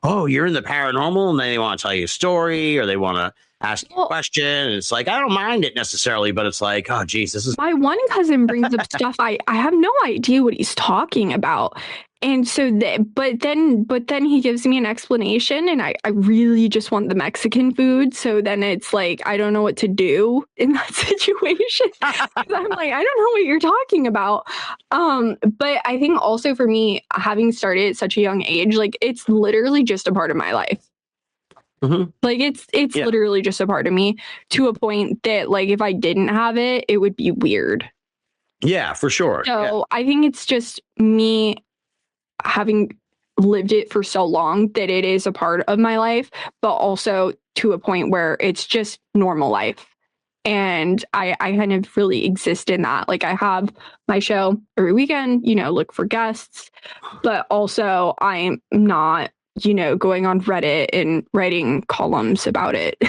oh, you're in the paranormal, and they want to tell you a story or they want to ask you a question. And it's like, I don't mind it necessarily, but it's like, oh, geez, this is. My one cousin brings up stuff I have no idea what he's talking about. And so, but then he gives me an explanation, and I really just want the Mexican food. So then it's like, I don't know what to do in that situation. I'm like, I don't know what you're talking about. But I think also for me, having started at such a young age, like it's literally just a part of my life. Mm-hmm. Like it's literally just a part of me to a point that like if I didn't have it, it would be weird. Yeah, for sure. So I think it's just me having lived it for so long that it is a part of my life, but also to a point where it's just normal life. And I kind of really exist in that. Like I have my show every weekend, look for guests, but also I'm not, going on Reddit and writing columns about it.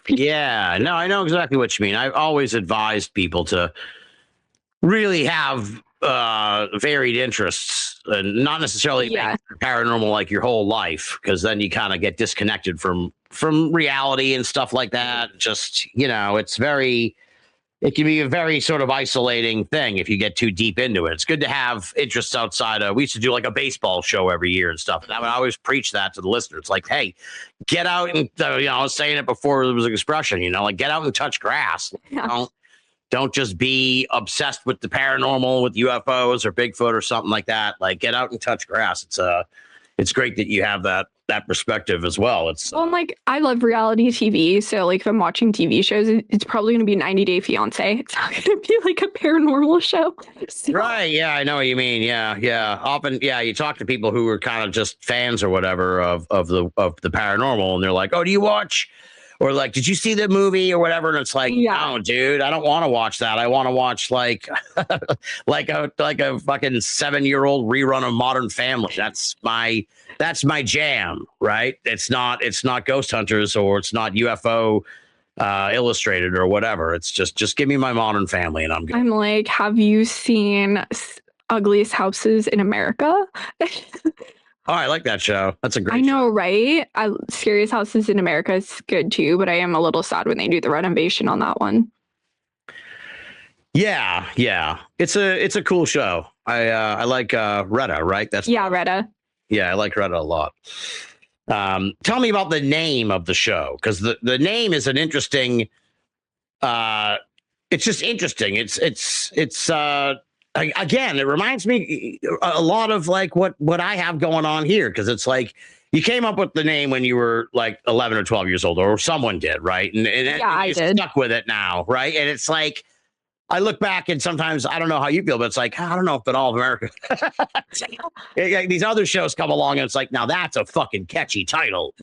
Yeah, no, I know exactly what you mean. I've always advised people to really have varied interests and not necessarily make paranormal like your whole life, because then you kind of get disconnected from reality and stuff like that. Just, it can be a very sort of isolating thing if you get too deep into it. It's good to have interests outside of, we used to do like a baseball show every year and stuff. And I would always preach that to the listeners. It's like, hey, get out and, I was saying it before there was an expression, like get out and touch grass. Yeah. Don't just be obsessed with the paranormal, with UFOs or Bigfoot or something like that. Like get out and touch grass. It's great that you have that perspective as well. Like I love reality TV, so like if I'm watching TV shows, it's probably going to be 90 Day Fiance. It's not going to be like a paranormal show. So. Right? Yeah, I know what you mean. Yeah. Often, you talk to people who are kind of just fans or whatever of the paranormal, and they're like, "Oh, do you watch?" Or like, did you see the movie or whatever? And it's like, no, dude, I don't want to watch that. I want to watch like like a fucking 7-year-old rerun of Modern Family. That's my jam, right? It's not Ghost Hunters or it's not UFO Illustrated or whatever. It's just give me my Modern Family and I'm good. I'm like, have you seen Ugliest Houses in America? Oh, I like that show. That's a great show. I know, right? Scariest Houses in America is good too, but I am a little sad when they do the renovation on that one. Yeah. It's a cool show. I like Retta, right? Retta. Yeah, I like Retta a lot. Tell me about the name of the show, because the name is an interesting. It's just interesting. It's again, it reminds me a lot of like what I have going on here, because it's like you came up with the name when you were like 11 or 12 years old, or someone did, right? And I did. Stuck with it now, right? And it's like I look back and sometimes I don't know how you feel, but it's like I don't know if in all of America these other shows come along and it's like, now that's a fucking catchy title.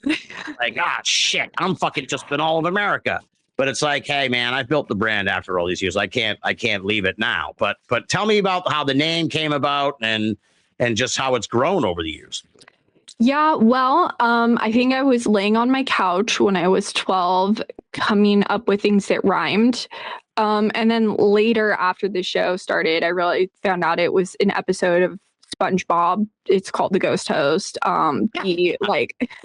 Like, shit, I'm fucking just been all of America. But it's like, hey, man, I've built the brand after all these years. I can't leave it now. But tell me about how the name came about and just how it's grown over the years. Yeah, well, I think I was laying on my couch when I was 12, coming up with things that rhymed. And then later, after the show started, I really found out it was an episode of SpongeBob. It's called The Ghost Host. The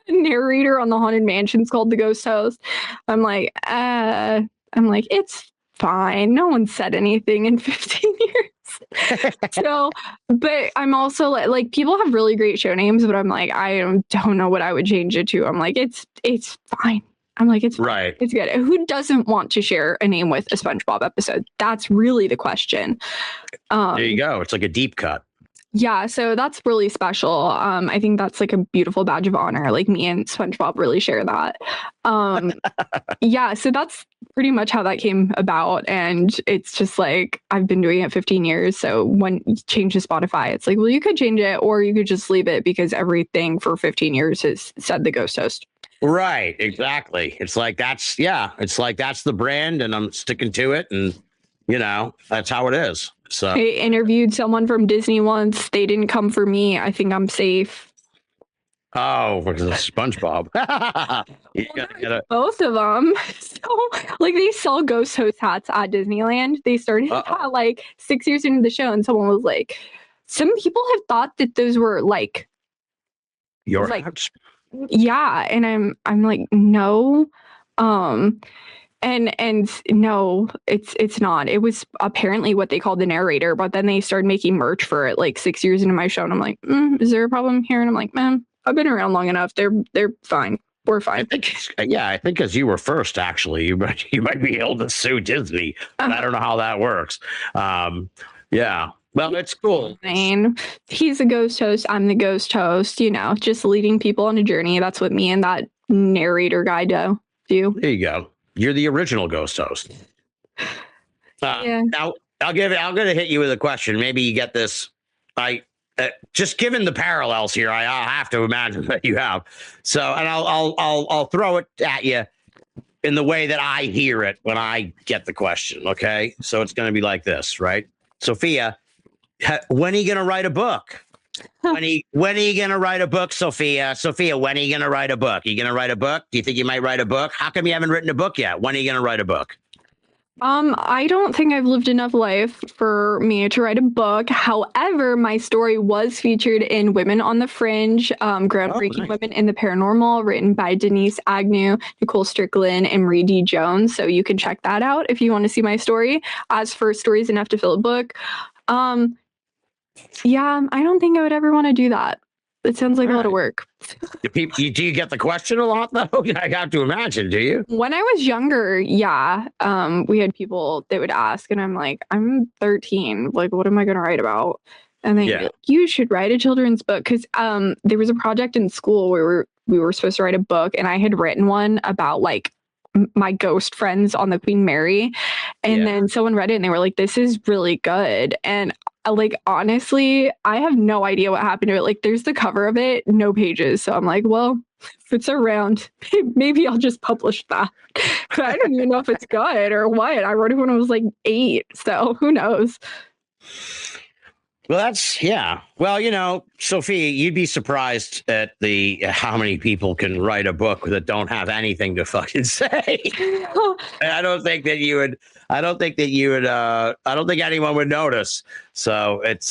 narrator on the Haunted Mansion's called The Ghost Host. I'm like, it's fine. No one said anything in 15 years. So, but I'm also like people have really great show names, but I'm like, I don't know what I would change it to. I'm like, it's fine. I'm like, it's right. It's good. Who doesn't want to share a name with a SpongeBob episode? That's really the question. There you go. It's like a deep cut. Yeah, so that's really special. I think that's like a beautiful badge of honor. Like me and SpongeBob really share that. Yeah, so that's pretty much how that came about. And it's just like, I've been doing it 15 years. So when you change to Spotify, it's like, well, you could change it or you could just leave it because everything for 15 years has said The Ghost Host. Right, exactly. It's like that's the brand, and I'm sticking to it, and that's how it is. So I interviewed someone from Disney once. They didn't come for me. I think I'm safe. because of SpongeBob. You gotta get a Both of them. So, like, they sell ghost host hats at Disneyland. They started that like 6 years into the show, and someone was like, some people have thought that those were like your like hats. yeah, and I'm like, no. And no, it's not. It was apparently what they called the narrator, but then they started making merch for it like 6 years into my show, and I'm like, is there a problem here? And I'm like, man, I've been around long enough. They're fine. We're fine. I think because you were first, actually, you might be able to sue Disney. But I don't know how that works. Yeah. Well, it's cool. Fine. He's a ghost host. I'm the ghost host. Just leading people on a journey. That's what me and that narrator guy do. There you go. You're the original ghost host. Yeah. Now I'm going to hit you with a question. Maybe you get this. Just given the parallels here, I'll have to imagine that you have. So, and I'll throw it at you in the way that I hear it when I get the question. Okay, so it's going to be like this, right? Sophia, when are you going to write a book? When are you going to write a book, Sophia? Sophia, when are you going to write a book? Are you going to write a book? Do you think you might write a book? How come you haven't written a book yet? When are you going to write a book? I don't think I've lived enough life for me to write a book. However, my story was featured in Women on the Fringe, Groundbreaking nice. Women in the Paranormal, written by Denise Agnew, Nicole Strickland, and Marie D. Jones. So you can check that out if you want to see my story. As for stories enough to fill a book, yeah, I don't think I would ever want to do that. It sounds like a lot of work. Do you get the question a lot, though? I have to imagine, do you? When I was younger, yeah, we had people that would ask, and I'm like, I'm 13. Like, what am I going to write about? And they'd be like, you should write a children's book. Because there was a project in school where we were supposed to write a book, and I had written one about, like, my ghost friends on the Queen Mary. And then someone read it, and they were like, this is really good. And like, honestly, I have no idea what happened to it. Like, there's the cover of it, no pages. So I'm like, well, if it's around, maybe I'll just publish that. But I don't even know if it's good or what. I wrote it when I was like 8. So who knows? Well, Well, Sophia, you'd be surprised at how many people can write a book that don't have anything to fucking say. I don't think anyone would notice. So that's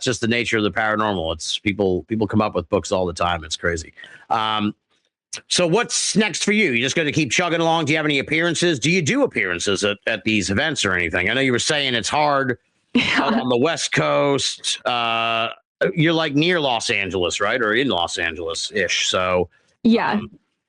just the nature of the paranormal. It's people come up with books all the time. It's crazy. So what's next for you? You just going to keep chugging along? Do you have any appearances? Do you do appearances at these events or anything? I know you were saying it's hard. Out on the West Coast, you're like near Los Angeles, right? Or in Los Angeles-ish. So yeah.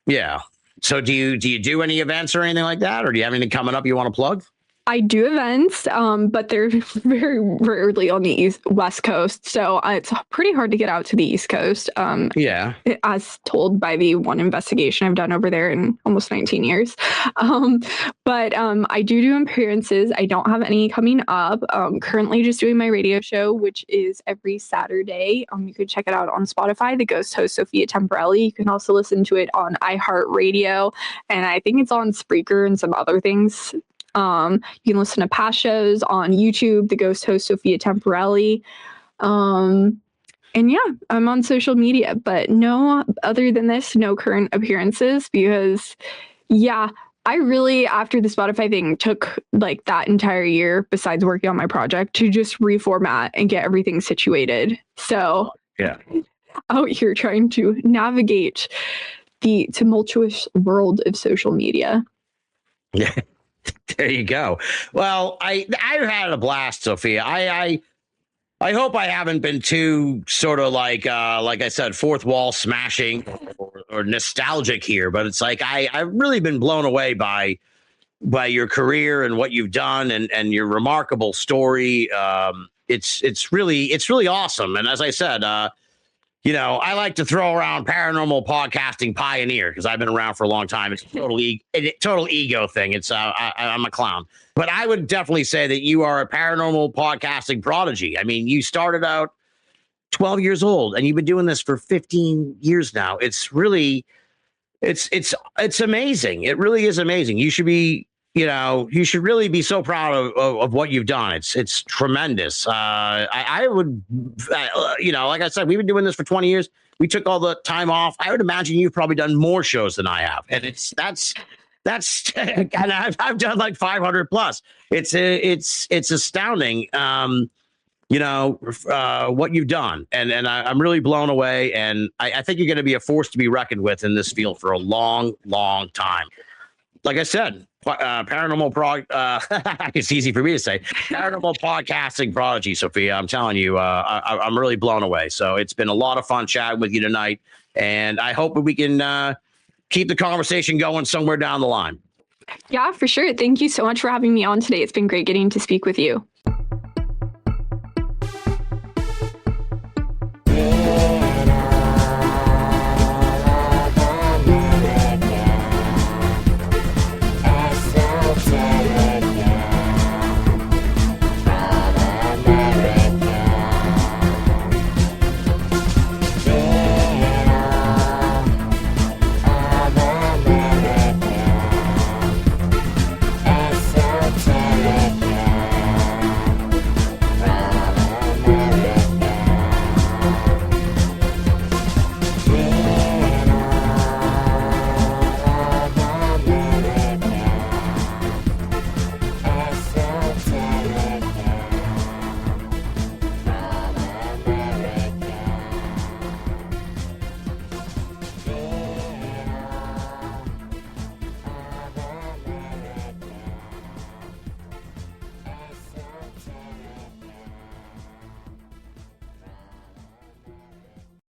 Yeah. So do you do any events or anything like that? Or do you have anything coming up you want to plug? I do events, but they're very rarely on the West Coast. So it's pretty hard to get out to the East Coast. As told by the one investigation I've done over there in almost 19 years. But I do appearances. I don't have any coming up. Currently just doing my radio show, which is every Saturday. You can check it out on Spotify, the ghost host Sophia Temperilli. You can also listen to it on iHeartRadio. And I think it's on Spreaker and some other things. You can listen to past shows on YouTube, the ghost host Sophia Temperilli. And yeah, I'm on social media, but no, other than this, no current appearances because I really, after the Spotify thing, took like that entire year, besides working on my project, to just reformat and get everything situated. So out here trying to navigate the tumultuous world of social media. Yeah. There you go. Well, I've had a blast, Sophia. I hope I haven't been too sort of like I said, fourth wall smashing or nostalgic here, but it's like I've really been blown away by your career and what you've done and your remarkable story. It's really awesome. And as I said, I like to throw around paranormal podcasting pioneer because I've been around for a long time. It's a total ego thing. It's I'm a clown, but I would definitely say that you are a paranormal podcasting prodigy. I mean, you started out 12 years old and you've been doing this for 15 years now. It's it's amazing. It really is amazing. You should be, you should really be so proud of what you've done. It's tremendous. I would, like I said, we've been doing this for 20 years. We took all the time off. I would imagine you've probably done more shows than I have. And that's, and I've done like 500 plus. It's astounding. What you've done. And I'm really blown away. And I think you're going to be a force to be reckoned with in this field for a long, long time. Like I said, paranormal it's easy for me to say, paranormal podcasting prodigy, Sophia. I'm telling you, I'm really blown away. So it's been a lot of fun chatting with you tonight. And I hope we can keep the conversation going somewhere down the line. Yeah, for sure. Thank you so much for having me on today. It's been great getting to speak with you.